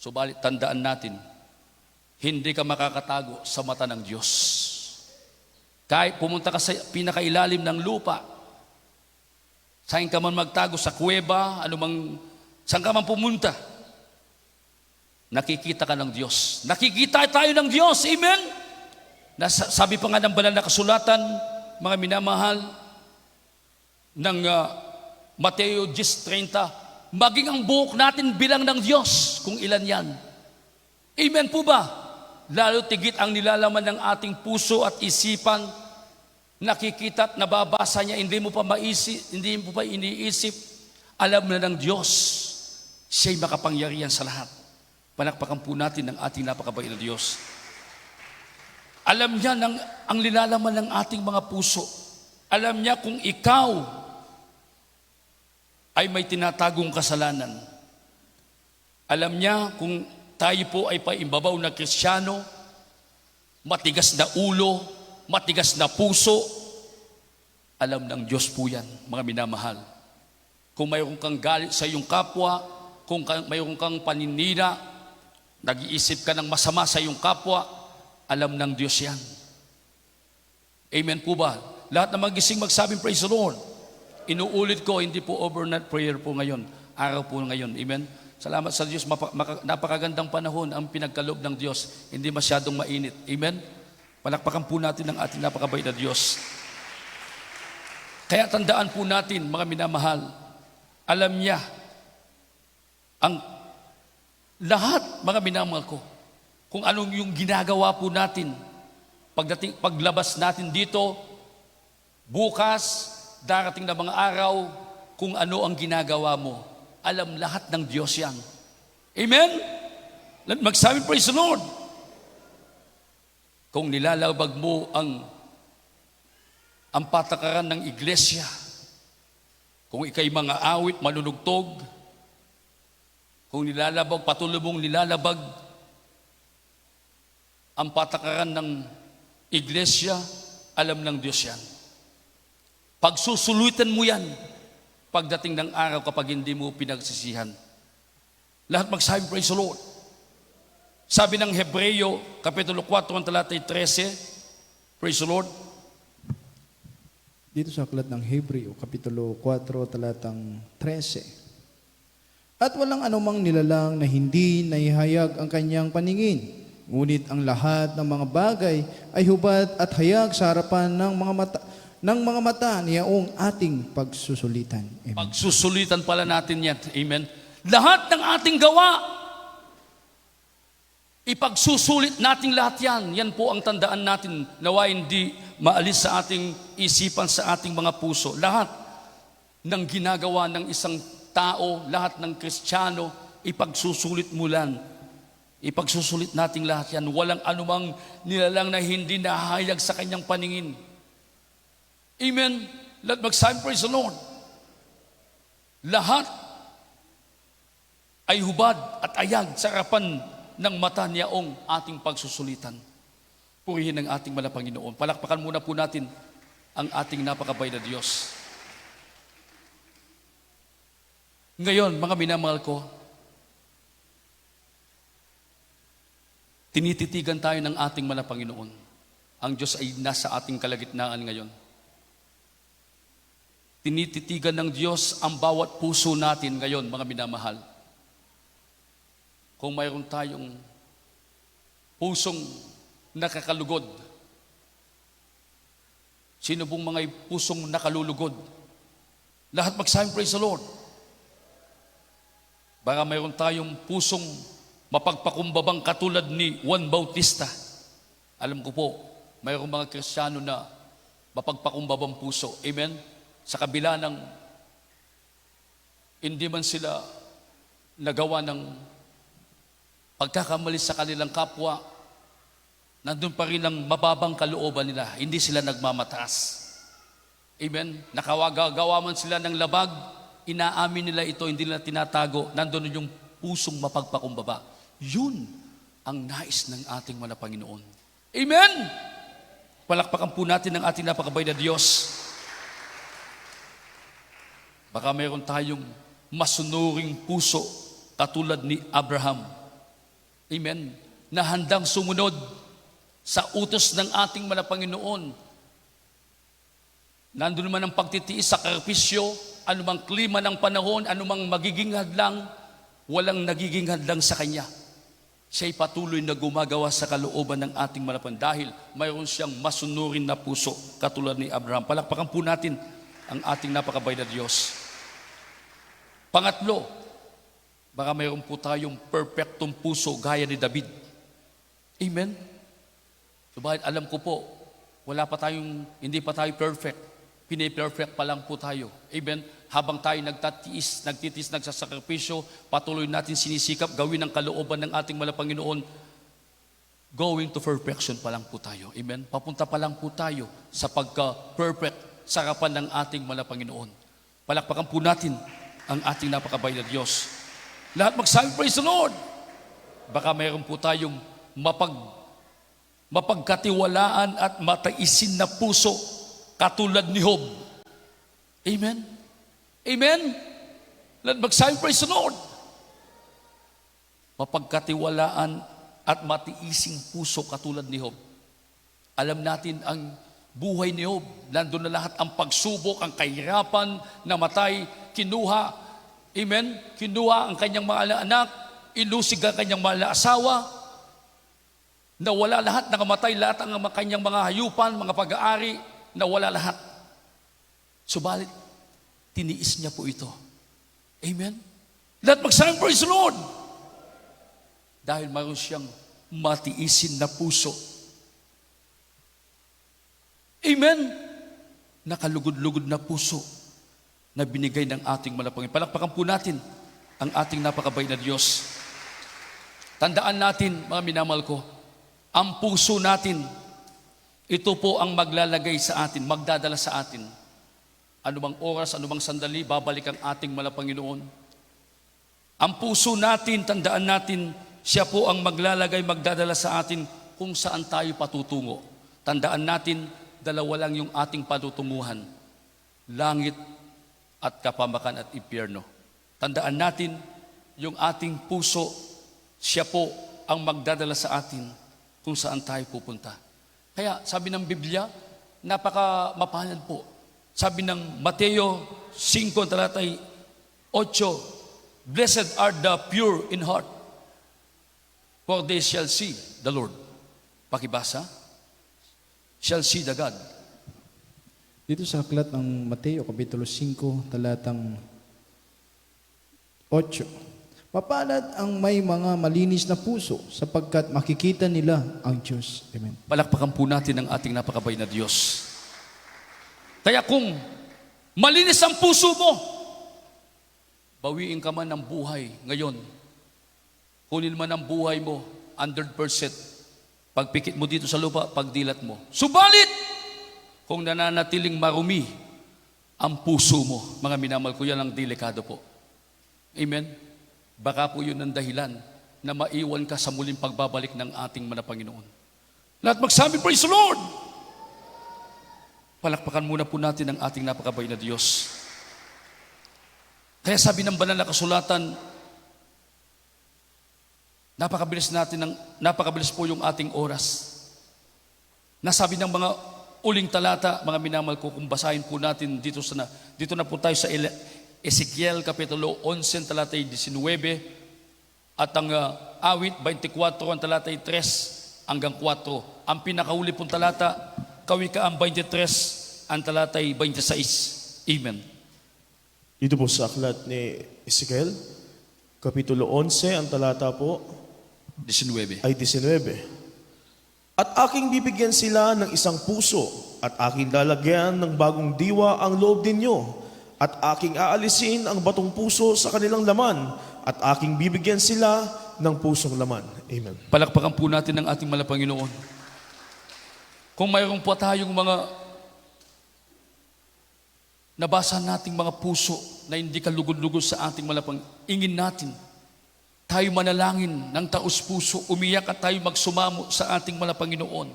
Subalit tandaan natin, hindi ka makakatago sa mata ng Diyos. Kahit pumunta ka sa pinakailalim ng lupa, saan ka man magtago, sa kuweba, saan ka man pumunta, nakikita ka ng Diyos. Nakikita tayo ng Diyos. Amen? Sabi pa nga ng banal na kasulatan, mga minamahal, ng Mateo 10:30, maging ang buhok natin bilang ng Diyos, kung ilan yan. Amen po ba? Lalo tigit ang nilalaman ng ating puso at isipan, nakikita at nababasa niya, hindi mo pa iniisip, alam na ng Diyos, siya'y makapangyarihan sa lahat. Palakpakan po natin ang ating napakabait na Diyos. Alam niya ang nilalaman ng ating mga puso. Alam niya kung ikaw ay may tinatagong kasalanan. Alam niya kung tayo po ay paimbabaw na Kristiyano, matigas na ulo, matigas na puso, alam ng Diyos po yan, mga minamahal. Kung mayroon kang galit sa iyong kapwa, kung mayroon kang paninira, nag-iisip ka ng masama sa iyong kapwa, alam ng Diyos yan. Amen po ba? Lahat na magising magsabing praise the Lord. Inuulit ko, hindi po overnight prayer po ngayon. Araw po ngayon. Amen? Salamat sa Diyos. Napakagandang panahon ang pinagkaloob ng Diyos. Hindi masyadong mainit. Amen? Palakpakan po natin ang ating napakabait na Diyos. Kaya tandaan po natin, mga minamahal, alam niya ang lahat, mga minamahal ko, kung anong yung ginagawa po natin, paglabas natin dito, bukas, darating na mga araw, kung ano ang ginagawa mo. Alam lahat ng Diyos yan. Amen? Magsabi, praise the Lord. Kung nilalabag mo ang patakaran ng iglesia, kung ikay mga awit, manunugtog, kung patuloy mong nilalabag ang patakaran ng iglesia, alam ng Diyos yan. Pagsusulutan mo yan, pagdating ng araw kapag hindi mo pinagsisihan. Lahat magsabi, praise the Lord. Sabi ng Hebreo, Kapitulo 4, ang talatay 13, praise the Lord. Dito sa aklat ng Hebreo, Kapitulo 4, talatang 13. At walang anumang nilalang na hindi naihayag ang kanyang paningin, ngunit ang lahat ng mga bagay ay hubad at hayag sa harapan ng mga mata ng mga mata niyaong ating pagsusulitan. Amen. Pagsusulitan pala natin yan. Amen. Lahat ng ating gawa, ipagsusulit natin lahat yan. Yan po ang tandaan natin, nawa hindi maalis sa ating isipan, sa ating mga puso. Lahat ng ginagawa ng isang tao, lahat ng Kristiyano, ipagsusulit mo lang. Ipagsusulit natin lahat yan. Walang anumang nilalang na hindi nahayag sa kanyang paningin. Amen. Let mag-sign, praise the Lord. Lahat ay hubad at ayag sa harapan ng mata niyaong ating pagsusulitan. Purihin ang ating mahal na Panginoon. Palakpakan muna po natin ang ating napakabay na Diyos. Ngayon, mga minamahal ko, tinititigan tayo ng ating mahal na Panginoon. Ang Diyos ay nasa ating kalagitnaan ngayon. Tinititigan ng Diyos ang bawat puso natin ngayon, mga minamahal. Kung mayroon tayong pusong nakakalugod, sino pong mga pusong nakalulugod? Lahat mag-sign, praise the Lord. Baka mayroon tayong pusong mapagpakumbabang katulad ni Juan Bautista. Alam ko po, mayroong mga Kristiyano na mapagpakumbabang puso. Amen? Sa kabila ng hindi man sila nagawa ng pagkakamali sa kanilang kapwa, nandun pa rin ang mababang kalooban nila. Hindi sila nagmamataas. Amen? Nakawagawa man sila ng labag, inaamin nila ito, hindi nila tinatago. Nandun yung pusong mapagpakumbaba. Yun ang nais ng ating mga Panginoon. Amen? Palakpakan po natin ang ating napakabay na Diyos. Baka mayroon tayong masunuring puso katulad ni Abraham. Amen? Na handang sumunod sa utos ng ating mahal na Panginoon. Nandun naman ang pagtitiis sa sakripisyo, anumang klima ng panahon, anumang magiging hadlang, walang nagiging hadlang sa Kanya. Siya'y patuloy na gumagawa sa kalooban ng ating mahal na Panginoon dahil mayroon siyang masunurin na puso katulad ni Abraham. Palakpakan po natin ang ating napakabay na Diyos. Pangatlo, baka mayroon po tayong perfectong puso gaya ni David. Amen? Subalit alam ko po, hindi pa tayo perfect. Piniperfect pa lang po tayo. Amen? Habang tayo nagtitiis, nagsasakripisyo, patuloy natin sinisikap, gawin ang kalooban ng ating mahal na Panginoon, going to perfection pa lang po tayo. Amen? Papunta pa lang po tayo sa pagka-perfect sa harapan ng ating mahal na Panginoon. Palakpakan po natin ang ating napakabay na Diyos. Lahat mag-sign, praise the Lord. Baka mayroon po tayong mapagkatiwalaan at mataisin na puso katulad ni Job. Amen? Amen? Lahat mag-sign, praise the Lord. Mapagkatiwalaan at matiising puso katulad ni Job. Alam natin ang buhay ni Job. Nandun na lahat ang pagsubok, ang kahirapan, namatay, kinuha, amen? Kinuha ang kanyang mga anak, ilusig ang kanyang mga asawa, nawala lahat, nakamatay lahat ang kanyang mga hayupan, mga pag-aari, nawala lahat. Subalit, tiniis niya po ito. Amen? Lahat mag-sign, praise the Lord. Dahil mayroon siyang matiisin na puso. Amen? Nakalugod-lugod na puso na binigay ng ating mahal na Panginoon. Palakpakan po natin ang ating napakabay na Diyos. Tandaan natin, mga minamahal ko, ang puso natin, ito po ang maglalagay sa atin, magdadala sa atin. Anumang oras, anumang sandali, babalik ang ating mahal na Panginoon. Ang puso natin, tandaan natin, siya po ang maglalagay, magdadala sa atin kung saan tayo patutungo. Tandaan natin, dalawa lang yung ating patutunguhan. Langit at kapamakan at impyerno. Tandaan natin, yung ating puso, siya po ang magdadala sa atin kung saan tayo pupunta. Kaya sabi ng Biblia, napaka mapalad po. Sabi ng Mateo 5, talatay 8, Blessed are the pure in heart, for they shall see the Lord. Pakibasa, shall see the God. Dito sa aklat ng Mateo, Kapitulo 5, talatang 8. Mapalad ang may mga malinis na puso sapagkat makikita nila ang Diyos. Amen. Palakpakan po natin ang ating napakabay na Diyos. Kaya kung malinis ang puso mo, bawiin ka man ng buhay ngayon. Kunin man ang buhay mo, 100%. Pagpikit mo dito sa lupa, pagdilat mo. Subalit, kung nananatiling marumi ang puso mo, mga minamahal ko, yan ang delikado po. Amen? Baka po yun ang dahilan na maiwan ka sa muling pagbabalik ng ating mga Panginoon. Lahat magsabi, praise the Lord! Palakpakan muna po natin ang ating napakabay na Diyos. Kaya sabi ng banal na kasulatan, napakabilis po yung ating oras. Nasabi ng mga uling talata, mga minamahal ko, kung basahin po natin dito na po tayo sa Ezekiel Kapitulo 11, talatay 19, at ang awit 24, ang talatay 3 hanggang 4. Ang pinakahuli pong talata, Kawikaan 23, ang talatay 26. Amen. Dito po sa aklat ni Ezekiel, Kapitulo 11, ang talata po 19. ay 19. At aking bibigyan sila ng isang puso, at aking lalagyan ng bagong diwa ang loob ninyo, at aking aalisin ang batong puso sa kanilang laman, at aking bibigyan sila ng pusong laman. Amen. Palakpakan po natin ang ating mahal na Panginoon. Kung mayroon po tayong mga nabasa nating mga puso na hindi kalugod-lugod sa ating mahal na Panginoon, ingin natin, tayo manalangin ng taos-puso, umiyak at tayo magsumamo sa ating mahal na Panginoon.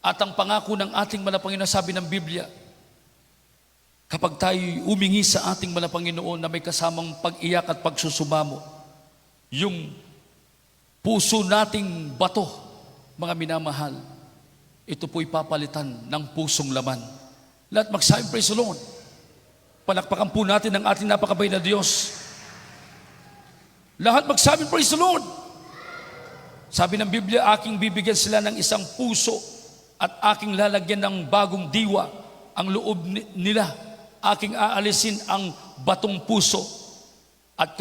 At ang pangako ng ating mahal na Panginoon, sabi ng Biblia, kapag tayo umingi sa ating mahal na Panginoon na may kasamang pag-iyak at pagsusumamo, yung puso nating bato, mga minamahal, ito po'y papalitan ng pusong laman. Lahat magsabi, praise the Lord. Palakpakan po natin ang ating napakabay na Diyos. Lahat magsabi, praise the Lord. Sabi ng Biblia, aking bibigyan sila ng isang puso at aking lalagyan ng bagong diwa ang loob nila. Aking aalisin ang batong puso at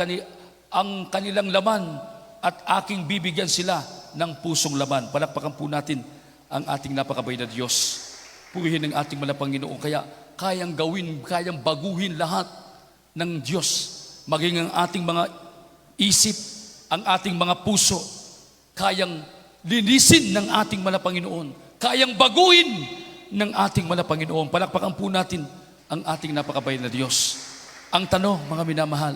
ang kanilang laman at aking bibigyan sila ng pusong laman. Palakpakan po natin ang ating napakabay na Diyos. Purihin ang ating mahal na Panginoon. Kaya kayang gawin, kayang baguhin lahat ng Diyos. Maging ang ating mga isip, ang ating mga puso, kayang linisin ng ating mahal na Panginoon. Kayang baguhin ng ating mahal na Panginoon. Palakpakan po natin ang ating napakabay na Diyos. Ang tanong, mga minamahal,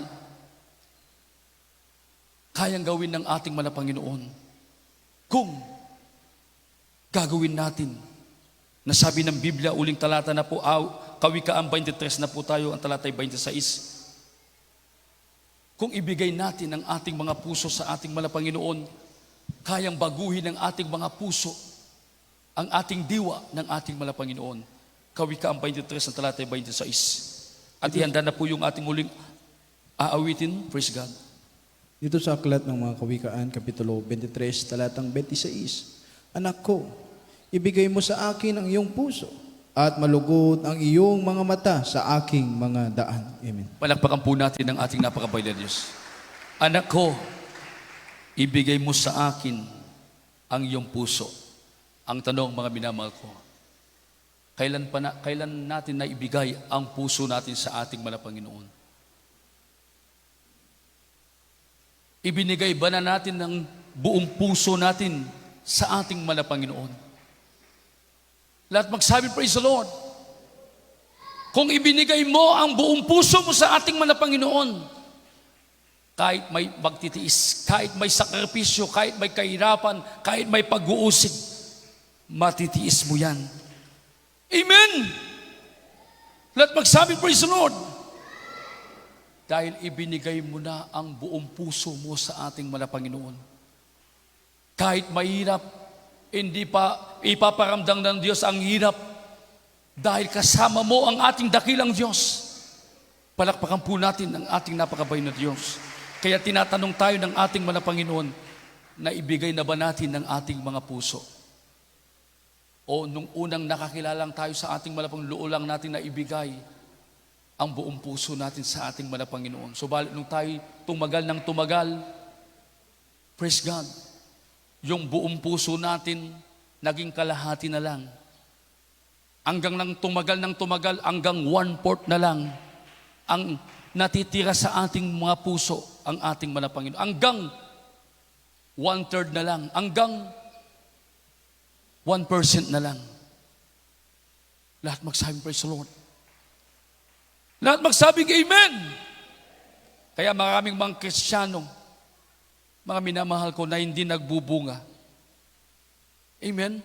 kayang gawin ng ating mahal na Panginoon kung gagawin natin. Nasabi ng Biblia, uling talata na po, Kawikaan 23 na po tayo, ang talatay 26. Kung ibigay natin ang ating mga puso sa ating mahal na Panginoon, kayang baguhin ng ating mga puso ang ating diwa ng ating mahal na Panginoon. Kawikaan 23 ang talatay 26. At ihanda na po yung ating muling aawitin. Praise God. Dito sa aklat ng mga Kawikaan, Kapitulo 23, talatang 26. Anak ko, ibigay mo sa akin ang iyong puso at malugod ang iyong mga mata sa aking mga daan. Amen. Palakpakan po natin ang ating napakabay na Diyos. Anak ko, ibigay mo sa akin ang iyong puso. Ang tanong, mga minamahal ko, kailan natin na ibigay ang puso natin sa ating mahal na Panginoon? Ibinigay ba na natin ng buong puso natin sa ating mahal na Panginoon? Lahat magsabi, praise the Lord. Kung ibinigay mo ang buong puso mo sa ating mahal na Panginoon, kahit may magtitiis, kahit may sakripisyo, kahit may kahirapan, kahit may pag-uusig, matitiis mo yan. Amen! Lahat magsabi, praise the Lord. Dahil ibinigay mo na ang buong puso mo sa ating mahal na Panginoon. Kahit mahirap, hindi pa ipaparamdam ng Diyos ang hirap dahil kasama mo ang ating dakilang Diyos. Palakpakan po natin ang ating napakabay na Diyos. Kaya tinatanong tayo ng ating mahal na Panginoon na ibigay na ba natin ang ating mga puso? O nung unang nakakilalang tayo sa ating malapang loob lang natin na ibigay ang buong puso natin sa ating malapang Panginoon. Subalit nung tayo tumagal ng tumagal, praise God, yung buong puso natin naging kalahati na lang. Hanggang nang tumagal ng tumagal, hanggang 1/4 na lang ang natitira sa ating mga puso, ang ating malapang Panginoon. Hanggang 1/3 na lang, hanggang 1% na lang. Lahat magsabing praise the Lord. Lahat magsabing amen. Kaya maraming mga Kristiyano, mga minamahal ko, na hindi nagbubunga. Amen?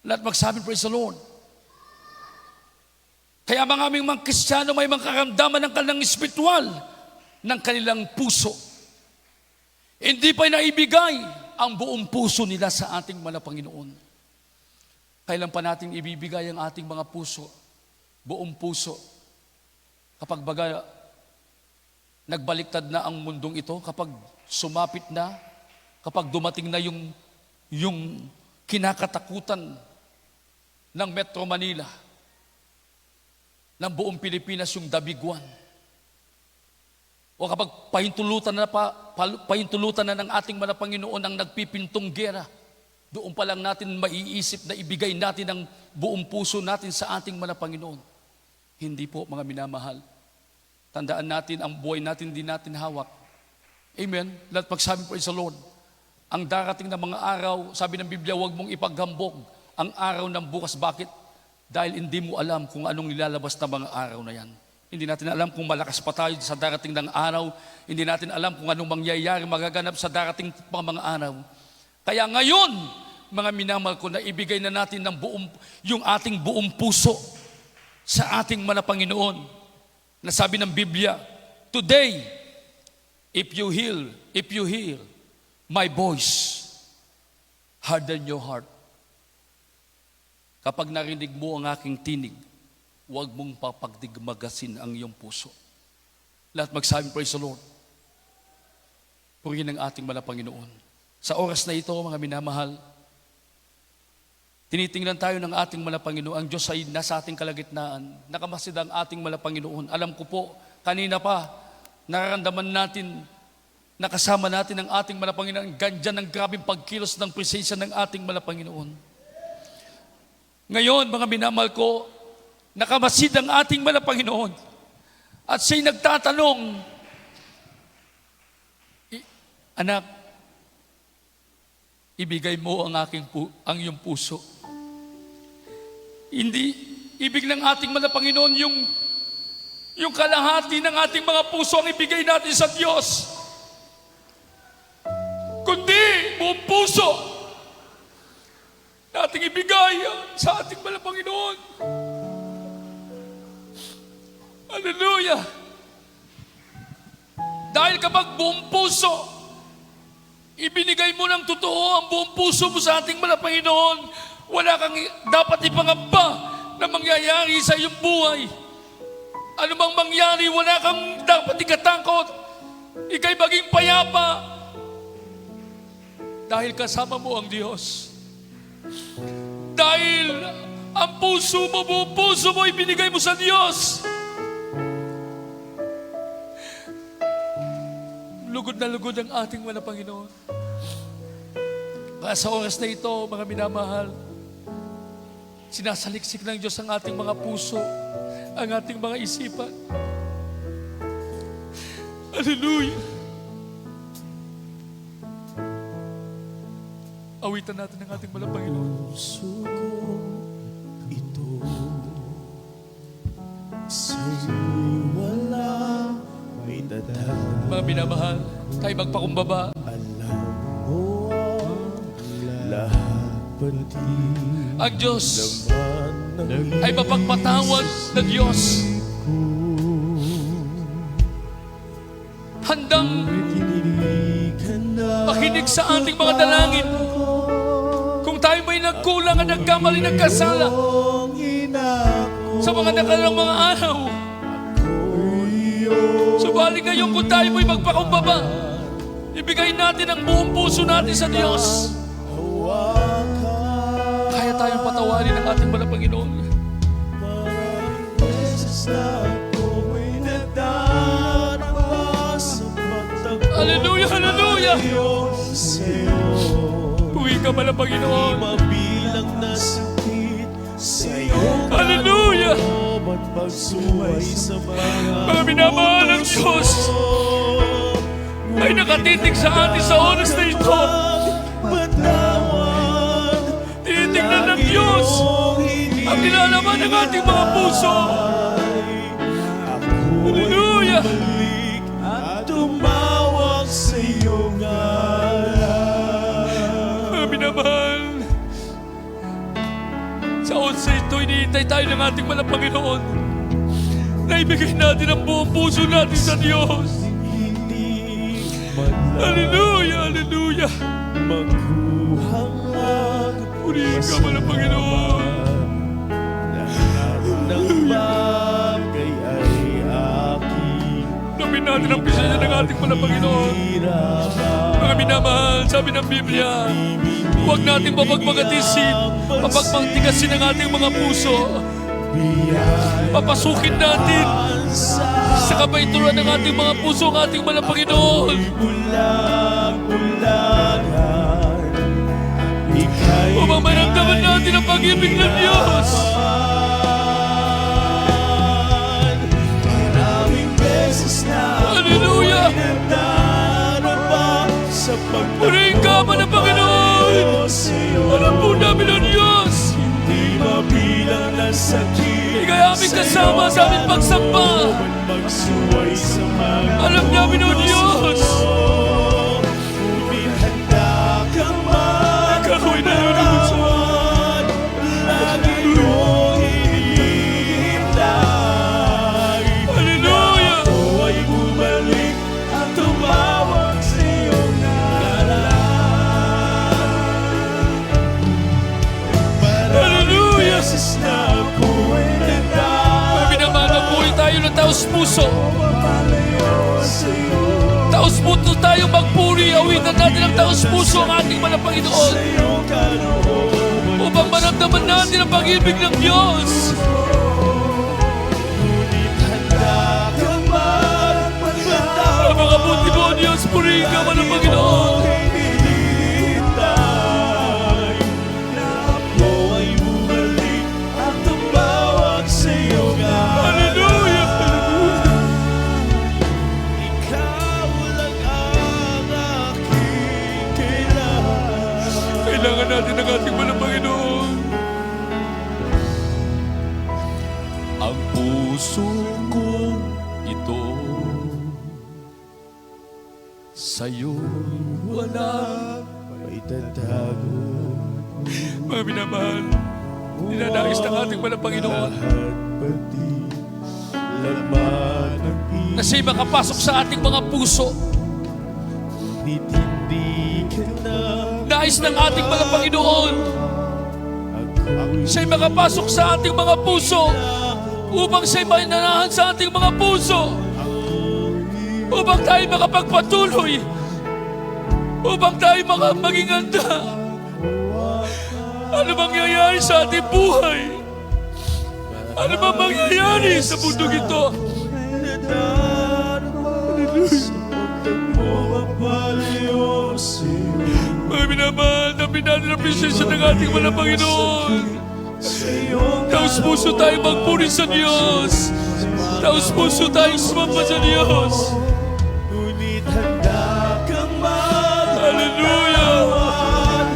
Lahat magsabing praise the Lord. Kaya maraming mga Kristiyano may mga karamdaman ng kanilang espiritual, ng kanilang puso. Hindi pa naibigay ang buong puso nila sa ating Panginoon. Kailan pa natin ibibigay ang ating mga puso, buong puso, kapag baga nagbaliktad na ang mundong ito, kapag sumapit na, kapag dumating na yung kinakatakutan ng Metro Manila, ng buong Pilipinas, yung Dabiguan, o kapag pahintulutan na ng ating Panginoon ang nagpipintong gera, doon pa lang natin maiisip na ibigay natin ang buong puso natin sa ating Panginoon. Hindi po, mga minamahal. Tandaan natin, ang buhay natin hindi natin hawak. Amen? Lahat pagsabi, praise the Lord. Ang darating na mga araw, sabi ng Biblia, huwag mong ipaghambog ang araw ng bukas. Bakit? Dahil hindi mo alam kung anong nilalabas na mga araw na yan. Hindi natin alam kung malakas pa tayo sa darating ng araw. Hindi natin alam kung anong mangyayari, magaganap sa darating pa mga araw. Kaya ngayon, mga minamahal ko, na ibigay na natin yung ating buong puso sa ating Panginoon. Nasabi ng Biblia, today, if you hear my voice, harden your heart. Kapag narinig mo ang aking tinig, huwag mong papagdigmagasin ang iyong puso. Lahat magsabi, praise the Lord. Purihin ang ating Panginoon. Sa oras na ito, mga minamahal, tinitingnan tayo ng ating Panginoon. Ang Diyos ay nasa ating kalagitnaan. Nakamasid ang ating Panginoon. Alam ko po, kanina pa, nararamdaman natin, nakasama natin ang ating Panginoon. Ganyan ang grabing pagkilos ng presensya ng ating Panginoon. Ngayon, mga minamahal ko, nakamasid ang ating Panginoon. At siya'y nagtatanong, anak, ibigay mo ang iyong puso. Hindi, ibig ng ating Panginoon yung kalahati ng ating mga puso ang ibigay natin sa Diyos. Kundi, buong puso nating ibigay sa ating Panginoon. Hallelujah! Dahil kapag buong puso, ibinigay mo ng totoo ang buong puso mo sa ating Panginoon, wala kang dapat ipangamba na mangyayari sa iyong buhay. Ano bang mangyari, wala kang dapat ikatakot. Ika'y maging payapa. Dahil kasama mo ang Diyos. Dahil ang puso mo, buong puso mo, ibinigay mo sa Diyos. Lugod na lugod ang ating Panginoon. Kaya sa oras na ito, mga minamahal, sinasaliksik ng Diyos ang ating mga puso, ang ating mga isipan. Hallelujah! Awitan natin ang ating Panginoon. Puso ko ito, sa'yo'y wala may dadaan. Mga minamahal, tayo magpakumbaba. Alam mo ang lahat, pati Ang Diyos laman ng ay mapagpatawad na Diyos. Handang makinig sa ating mga dalangin. Kung tayo may nagkulang at nagkamali, nagkasala sa mga nakaraang mga araw, subalit ngayon kung tayo mo'y magpakumbaba, ibigay natin ang buong puso natin sa Diyos. Kaya tayong patawarin patawarin ang ating mahal na Panginoon. Maraming beses na ako'y nadarama sa pagtagpo. Hallelujah, hallelujah. Sa'yo, Uwi ka mahal na di Panginoon. mabilang na sakit sa'yo. Hallelujah. At pagsuway sa Mga minamahal ng Diyos ay nakatitig sa atin sa oras na ito. patawad. Tinitignan ng Diyos ang nilalaman ng ating mga puso. Hallelujah. Balik at tumawag sa iyong ngalan. Mga minamahal, sa oras na ito, iniintay tayo ng ating mahal na Panginoon na ibigay natin ang buong puso natin sa Diyos. Hindi man lang Hallelujah, hallelujah. magkuhangag. Purihin ka mahal na Panginoon. Lahat ng bagay ay aking Lamin natin ang presensya ng ating mahal na Panginoon. hirapan. Mga minamahal, sabi ng Biblia, huwag natin mapagmagatisin, mapagmagtigasin ang ating mga puso. Papasukin natin sa kabaituran ng ating mga puso ang ating mahal na Panginoon. Bulag-bulagan, ika'y Upang maramdaman natin ang pag-ibig ng Diyos. maraming beses na Hallelujah. nadarama sa Purihin ka mahal na Pagkanoon. Alam po namin ang Diyos. Di mabilang na sakit Ika'y aming kasama sa aming pagsamba. magsuway sa mga Alam namin ang Diyos. Ngunit handa kang Ikaw ay nalulungsod. lagi mong hinihintay. Hallelujah. Ako ay bumalik at tumawag sa iyong ngalan. Hallelujah. Beses na ako'y nagdaan, Minamahal na buhay tayo ng taos puso. mapalayo sa'yo. Taos puso tayong magpuri. Awitan natin ang taos puso ang ating mahal na Panginoon. Sa'yong kalooban, Upang maramdaman natin ang pag-ibig ng Diyos. ngunit handa kang magpatawad. Ang mga buti mo, Diyos, purihin ka mahal na Panginoon. Hinihintay na ako ay bumalik at tumawag sa iyong ngalan. Hallelujah. Ikaw lang ang aking kailangan. Kailangan natin ang ating mahal na Panginoon. Ang puso ko ito sa'yo wala. May tatago Mga minamahal, ninanais ng ating mahal na Panginoon lahat pati laman ng na siya'y makapasok sa ating mga puso. ngunit hindi ka na. Nais ng ating mga Panginoon Ako'y siya'y makapasok sa ating mga puso upang siya'y mainanahan sa ating mga puso, upang tayo makapagpatuloy, upang tayo maging handa. Ano mangyayari sa ating buhay? Ano ba mangyayari sa mundong ito? Mga minamahal, namin natin ang presensya ng ating mga Panginoon. Taos puso tayo magpuri sa Diyos. Taos puso tayo sumamba sa Diyos. Ngunit handa kang Hallelujah. magpatawad.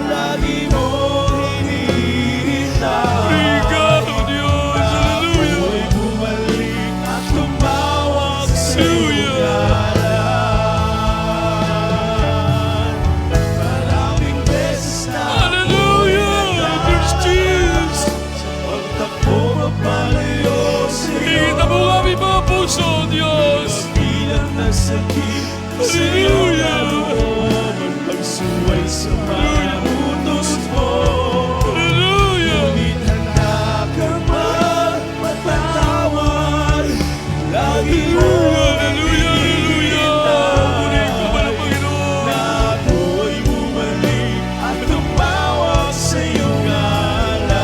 Lagi mong hinihintay. Ikaw, Diyos. Hallelujah. Ako'y bumalik at tumawag sa iyong ngalan. Maraming beses na Hallelujah. There's Jesus. pagtakbo mapalayo sa'yo. Hingit mo kami mga puso, Diyos. Bilang na sakit Hallelujah. pagsuway sa mga utos mo. Hallelujah. Ngunit handa kang magpatawad. Lagi mo Hallelujah. Hallelujah. Puri ka ba ng Panginoon? na ako'y bumalik at tumawag sa iyong ngalan.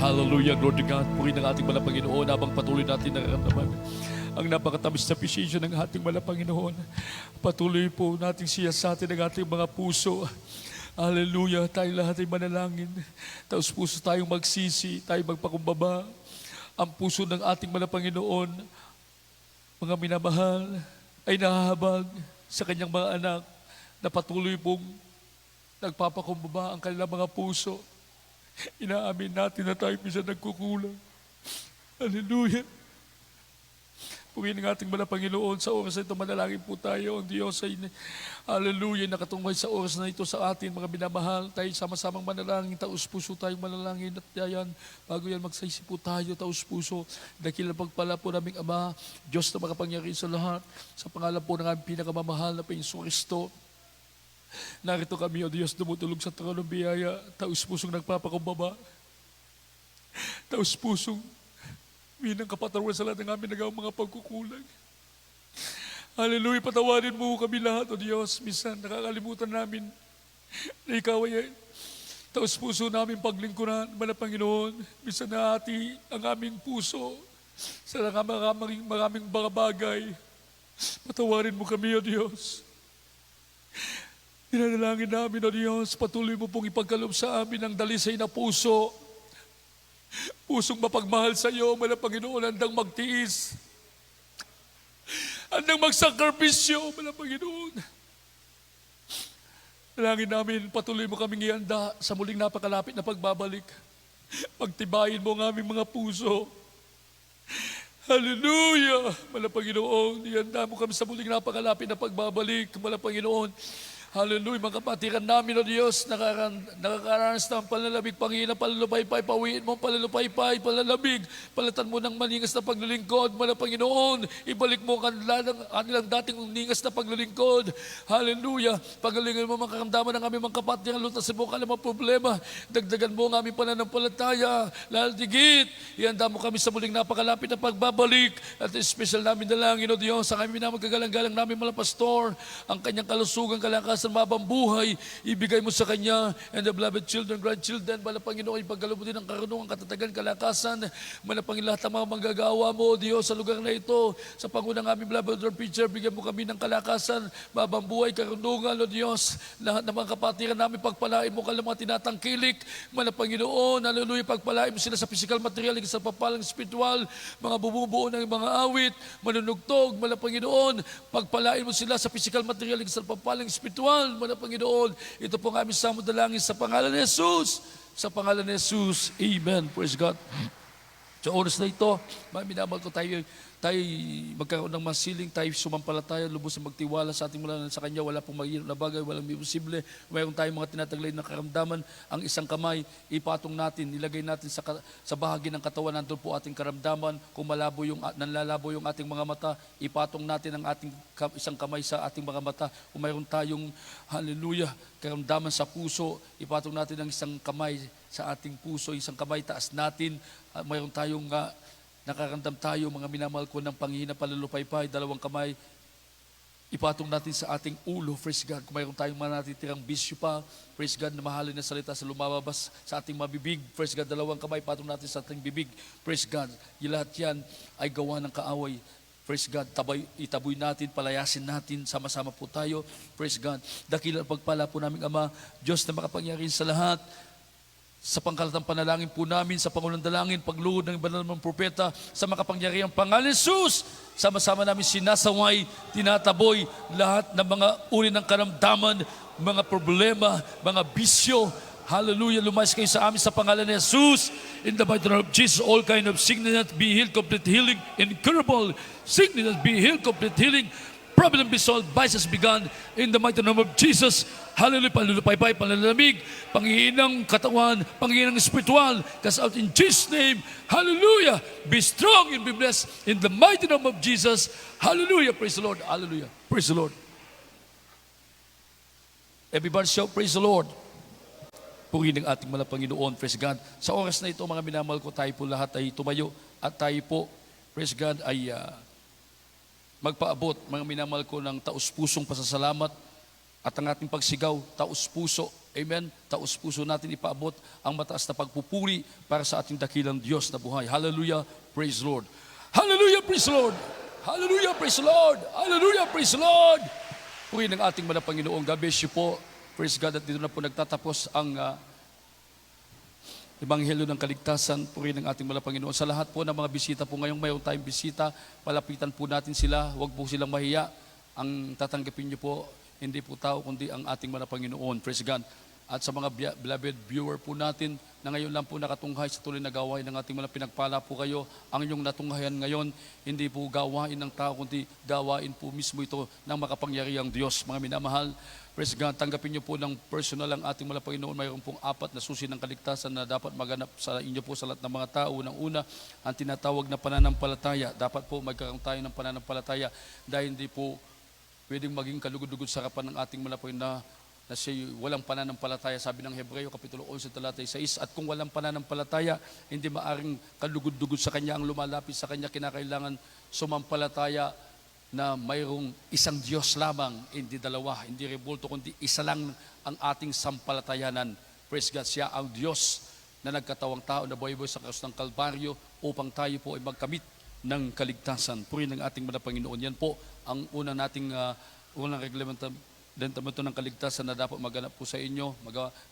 Hallelujah, glory to God. Purihin ang ating mahal na Panginoon habang patuloy natin nararamdaman ang napakatamis na presensya ng ating mahal na Panginoon. Patuloy po natin siya sa atin ang ating mga puso. Hallelujah, tayo lahat ay manalangin. Taos puso tayong magsisi, tayong magpakumbaba. Ang puso ng ating mahal na Panginoon, mga minamahal, ay nahahabag sa kanyang mga anak na patuloy pong nagpapakumbaba ang kanilang mga puso. Inaamin natin na tayo minsan nagkukulang. Hallelujah. Purihin ang ating mahal na Panginoon, sa oras na ito manalangin po tayo. Ang Diyos ay, hallelujah, nakatungkay sa oras na ito sa atin, mga binamahal. Tayo sama-samang manalangin, taos puso tayong manalangin. At yan, bago yan magsaisi po tayo, taos puso. Dakilang pagpala po naming Ama, Diyos na makapangyarihan sa lahat. Sa pangalan po ng aming pinakamamahal na Panginoong Kristo, narito kami, O Diyos, dumutulog sa trono ng biyaya. Taos pusong nagpapakumbaba. Taos pusong minang kapatawan sa lahat ng aming nagawang mga pagkukulang. Hallelujah, patawarin mo kami lahat, O Diyos. Minsan nakakalimutan namin na Ikaw ay taos puso namin paglingkuran, Mahal na Panginoon. Minsan nahati ang aming puso sa maraming mga bagay. Patawarin mo kami, O Diyos. Dinadalangin namin, O Diyos, patuloy mo pong ipagkaloob sa amin ang dalisay na puso. Pusong mapagmahal sa iyo, Mahal na Panginoon, handang magtiis. Handang magsakripisyo, Mahal na Panginoon. Dalangin namin, patuloy mo kaming ihanda sa muling napakalapit na pagbabalik. Pagtibayin mo ang aming mga puso. Hallelujah! Mahal na Panginoon, ihanda mo kami sa muling napakalapit na pagbabalik, Mahal na Panginoon. Hallelujah, mga kapatiran namin, O Diyos, nakakaranas ng palalabig, Panginoon, palalupaypay, pawiin mo, palalupaypay, palalabig, palatan mo ng maningas na paglilingkod, Mahal na Panginoon, ibalik mo kanilang dating ningas na paglilingkod. Hallelujah, pagalingan mo mga karamdaman ng aming mga kapatiran, lutasin mo ka ng mga problema, dagdagan mo ang aming pananampalataya, laldigit, ihanda mo kami sa muling napakalapit na pagbabalik, at special namin dalangin, O Diyos, ang aming na magkagalang-galang namin mga pastor, ang kanyang kalusugan, kalakasan, mabang buhay, ibigay mo sa kanya and the beloved children, grandchildren, Mahal na Panginoon, ipagkaloob mo din ang karunungan, katatagan, kalakasan, Mahal na Panginoon, lahat ng mga manggagawa mo, Diyos, sa lugar na ito, sa pangunang aming beloved Lord Preacher, bigyan mo kami ng kalakasan, mabang buhay, karunungan, O Diyos, lahat ng mga kapatiran namin, pagpalain mo ka ng mga tinatangkilik, Mahal na Panginoon, hallelujah, pagpalain mo sila sa physical material, sa papalang spiritual, mga bumubuo ng mga awit, manunugtog, Mahal na Panginoon, pagpalain mo sila sa physical material, sa papalang spiritual, Mahal na Panginoon, ito po ang aming samudalangin sa pangalan ni Jesus. Sa pangalan ni Jesus. Amen. Praise God. Sa oras na ito, minamahal ko tayo magkaroon ng masiling, tayo sumampalataya, lubos na magtiwala sa ating mula sa Kanya, wala pong mahirap na bagay, walang imposible. Mayroon tayong mga tinataglay na karamdaman, ang isang kamay, ipatong natin, ilagay natin sa bahagi ng katawan, nandun po ating karamdaman, kung nanlalabo yung ating mga mata, ipatong natin ang ating isang kamay sa ating mga mata. Kung mayroon tayong, hallelujah, karamdaman sa puso, ipatong natin ang isang kamay sa ating puso, isang kamay taas natin, mayroon tayong nakaramdam tayo, mga minamahal ko ng panghihina, palalupaypay, dalawang kamay, ipatong natin sa ating ulo, praise God. Kung mayroon tayong mga natitirang bisyo pa, praise God, na mahalin na salita sa lumabas sa ating mabibig, praise God, dalawang kamay, patong natin sa ating bibig, praise God. Lahat yan ay gawa ng kaaway. Praise God, itaboy natin, palayasin natin, sama-sama po tayo, praise God. Dakilang pagpala po namin Ama, Diyos na makapangyarihan sa lahat, sa pangkalatang panalangin po namin, sa pangulang dalangin, pagluhod ng banal ng propeta, sa makapangyarihang pangalan ni Jesus, sama-sama namin sinasaway, tinataboy lahat ng mga uri ng karamdaman, mga problema, mga bisyo. Hallelujah, lumayas kayo sa amin sa pangalan ni Jesus. In the mighty name of Jesus, all kind of sickness be healed, complete healing, incurable sickness be healed, complete healing, problem be solved, vices be gone, in the mighty name of Jesus. Hallelujah, palulupaypay, palalamig, panghihinang katawan, panghihinang spiritual, cast out in Jesus' name. Hallelujah, be strong and be blessed in the mighty name of Jesus. Hallelujah, praise the Lord, hallelujah, praise the Lord. Everybody shout, praise the Lord. Purihin ang ating mga Panginoon, praise God. Sa oras na ito, mga minamahal ko, tayo po lahat ay tumayo at tayo po, praise God, ay magpaabot, mga minamahal ko, ng taus-pusong pasasalamat at ang ating pagsigaw, taus-puso Amen. Taos puso natin ipaabot ang mataas na pagpupuri para sa ating dakilang Diyos na buhay. Hallelujah, praise the Lord. Hallelujah, praise the Lord. Hallelujah, praise the Lord. Hallelujah, praise the Lord. Purihin ng ating mga Panginoon. God bless you po. Praise God, at dito na po nagtatapos ang Ebanghelyo ng Kaligtasan. Purihin ng ating mga Panginoon. Sa lahat po ng mga bisita po ngayong mayroon tayong bisita, palapitan po natin sila. Huwag po silang mahiya. Ang tatanggapin niyo po, hindi po tao, kundi ang ating mga Panginoon. Praise God. At sa mga beloved viewer po natin na ngayon lang po nakatunghay sa tuloy na gawain ng ating mga pinagpala po kayo, ang inyong natunghayan ngayon, hindi po gawain ng tao, kundi gawain po mismo ito ng makapangyarihang Diyos. Mga minamahal, praise God, tanggapin niyo po ng personal ang ating mga Panginoon. Mayroon pong 4 na susi ng kaligtasan na dapat maganap sa inyo po sa lahat ng mga tao. Unang-una, ang tinatawag na pananampalataya. Dapat po magkaroon tayo ng pananampalataya dahil hindi po pwedeng maging kalugod-lugod sa harapan ng ating malapay na siya walang pananampalataya. Sabi ng Hebreo, Kapitulo 11, talata 6, at kung walang pananampalataya, hindi maaring kalugod-lugod sa Kanya ang lumalapit sa Kanya. Kinakailangan sumampalataya na mayroong isang Diyos lamang, hindi dalawa, hindi rebulto, kundi isa lang ang ating sampalatayanan. Praise God, siya ang Diyos na nagkatawang tao na buhay-buhay sa krus ng Kalbaryo upang tayo po ay magkamit ng kaligtasan. Purihin ng ating mga Panginoon. Yan po ang unang nating unang reglamento ng kaligtasan na dapat maganap po sa inyo.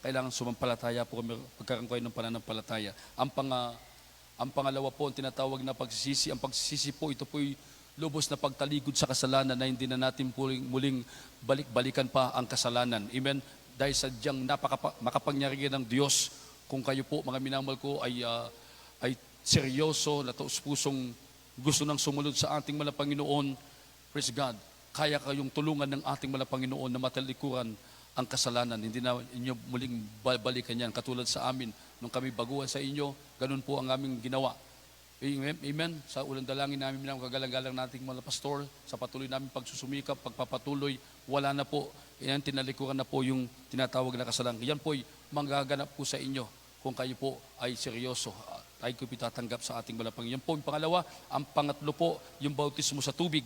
Kailangan sumampalataya po kami, magkaroon kayo ng pananampalataya. Ang pangalawa po, ang tinatawag na pagsisisi. Ang pagsisisi po, ito po'y lubos na pagtalikod sa kasalanan na hindi na natin muling balik-balikan pa ang kasalanan. Amen? Dahil sadyang makapangyarihan ng Diyos, kung kayo po, mga minamahal ko, ay seryoso, na taos-pusong gusto nang sumunod sa ating mga Panginoon, praise God, kaya kayong tulungan ng ating mga Panginoon na matalikuran ang kasalanan. Hindi na inyo muling balikan yan. Katulad sa amin, nung kami baguhan sa inyo, ganun po ang aming ginawa. Amen. Sa ulang dalangin namin, kagalang-galang nating mga pastor, sa patuloy namin pagsusumikap, pagpapatuloy, wala na po. Yan, tinalikuran na po yung tinatawag na kasalanan. Yan po'y manggaganap po sa inyo kung kayo po ay seryoso. Tayo ko pitatanggap sa ating mga Panginoon. Yan po yung pangalawa. Ang pangatlo po, yung bautismo sa tubig.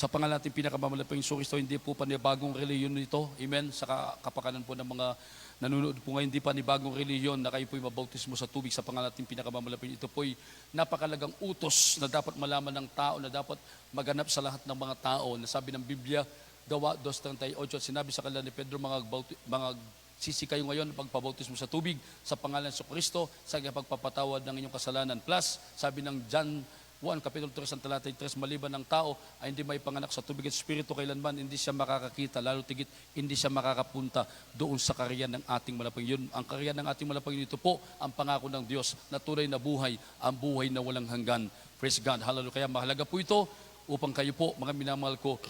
Sa pangalan natin pinakamamalapang Isus Kristo, hindi po panibagong reliyon nito. Amen. Sa kapakanan po ng mga nanonood po ngayon, hindi panibagong reliyon na kayo po'y mabautismo sa tubig. Sa pangalan natin pinakamamalapang ito po'y napakalagang utos na dapat malaman ng tao, na dapat maganap sa lahat ng mga tao. Nasabi ng Biblia, Gawa 2:38, at sinabi sa kanila ni Pedro, mga sisi kayo ngayon pagpabautismo sa tubig sa pangalan sa Kristo sa pagpapatawad ng inyong kasalanan. Plus, sabi ng John 1, Kapitulo 3, talata 3, maliban ng tao ay hindi may panganak sa tubig at spirito kailanman, hindi siya makakakita, lalo tigit hindi siya makakapunta doon sa karyan ng ating malapang. Yun, ang karyan ng ating malapang, ito po ang pangako ng Diyos na tunay na buhay, ang buhay na walang hanggan. Praise God, hallelujah. Kaya mahalaga po ito upang kayo po, mga minamahal ko,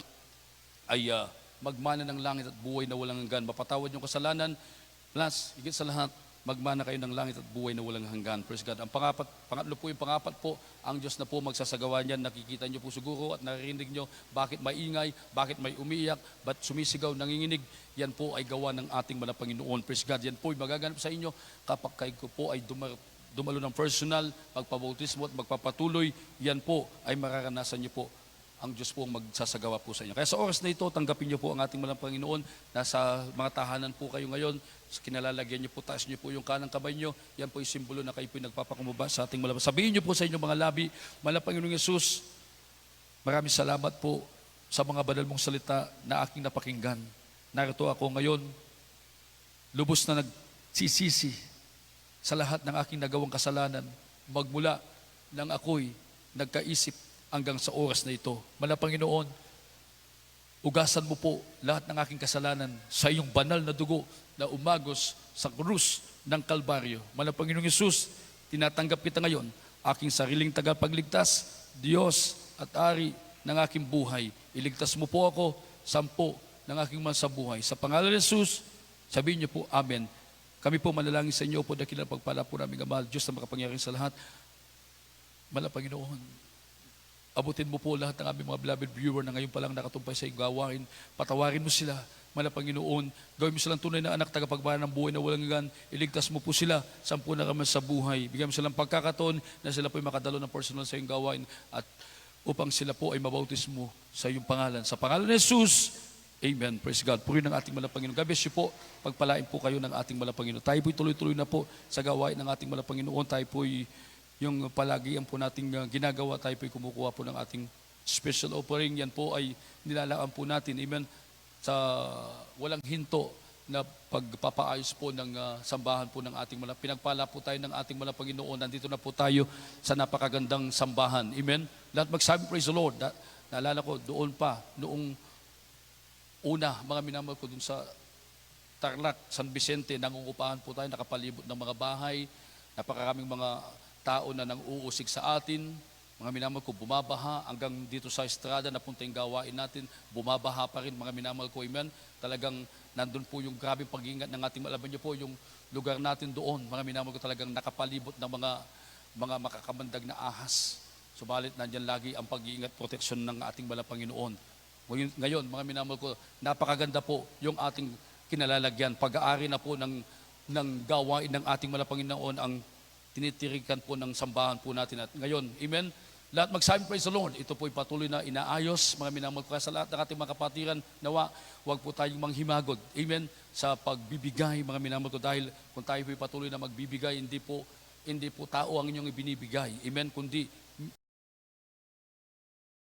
ay magmana ng langit at buhay na walang hanggan. Mapatawad yung kasalanan, plus, higit sa lahat, magmana kayo ng langit at buhay na walang hanggan. Praise God. Ang pangatlo po, yung pangapat po, ang Diyos na po magsasagawa niyan. Nakikita niyo po siguro at naririnig niyo bakit maingay, bakit may umiiyak, ba't sumisigaw, nanginginig. Yan po ay gawa ng ating mga Panginoon. Praise God. Yan po ay magaganap sa inyo kapag kayo po ay dumalo ng personal, magpabautismo at magpapatuloy. Yan po ay mararanasan niyo po ang Diyos po magsasagawa po sa inyo. Kaya sa oras na ito, tanggapin niyo po ang ating mga Panginoon. Nasa mga tahanan po kayo ngayon, kinalalagyan niyo po, taas niyo po yung kanang kamay niyo. Yan po yung simbolo na kayo po nagpapakumaba sa ating malabas. Sabihin niyo po sa inyong mga labi, Mahal na Panginoong Yesus, maraming salamat po sa mga banal mong salita na aking napakinggan. Narito ako ngayon, lubos na nagsisisi sa lahat ng aking nagawang kasalanan, magmula nang ako'y nagkaisip hanggang sa oras na ito. Mahal na Panginoon, ugasan mo po lahat ng aking kasalanan sa iyong banal na dugo na umagos sa krus ng Kalbaryo. Mahal na Panginoong Yesus, tinatanggap kita ngayon, aking sariling tagapagligtas, Diyos at Ari ng aking buhay. Iligtas mo po ako, sampo ng aking mansabuhay. Sa pangalan ni Jesus, sabihin niyo po, Amen. Kami po manalangin sa inyo po, dakilang pagpala po namin, Mahal Diyos na makapangyarihan sa lahat. Mahal na Panginoon, abutin mo po lahat ng aming mga beloved viewer na ngayon pa lang nakatumpay sa iyong gawain. Patawarin mo sila, Mahal na Panginoon. Gawin mo silang tunay na anak, tagapagbayan ng buhay na walang hanggan. Iligtas mo po sila, sampu na kami sa buhay. Bigyan mo silang pagkakataon na sila po ay makadalo ng personal sa iyong gawain at upang sila po ay mabautismo sa iyong pangalan. Sa pangalan ni Jesus, Amen. Praise God. Purihin ng ating malang Panginoon. God bless you po. Pagpalain po kayo ng ating malang Panginoon. Tayo po'y tuloy-tuloy na po sa gawain ng ating malang Panginoon. Tayo po'y yung palagian po nating ginagawa. Tayo po'y kumukuha po ng ating special offering. Yan po ay nilalaan po natin. Amen. Sa walang hinto na pagpapaayos po ng sambahan po ng ating malang. Pinagpala po tayo ng ating malang Panginoon. Nandito na po tayo sa napakagandang sambahan. Amen. Lahat magsabi, praise the Lord. Naalala ko doon pa, noong una, mga minamahal ko dun sa Tarlac, San Vicente, nangungupahan po tayo, nakapalibot ng mga bahay, napakaraming mga tao na nang-uusig sa atin, mga minamahal ko, bumabaha, hanggang dito sa estrada, napunta yung gawain natin, bumabaha pa rin, mga minamahal ko, amen. Talagang nandun po yung grabing pag-iingat ng ating, malaman niyo po, yung lugar natin doon, mga minamahal ko, talagang nakapalibot ng mga makakamandag na ahas. Subalit, nandyan lagi ang pag-iingat, proteksyon ng ating malang Panginoon. Ngayon, mga minamahal ko, napakaganda po yung ating kinalalagyan. Pag-aari na po ng gawain ng ating malang Panginoon ang tinitirikan po ng sambahan po natin. At ngayon, amen, lahat magsabi, praise the Lord. Ito po'y patuloy na inaayos, mga minamahal ko, sa lahat ng ating mga kapatiran, nawa, huwag po tayong manghimagod, amen, sa pagbibigay, mga minamahal ko, dahil kung tayo po'y patuloy na magbibigay, hindi po tao ang inyong ibinibigay, amen, kundi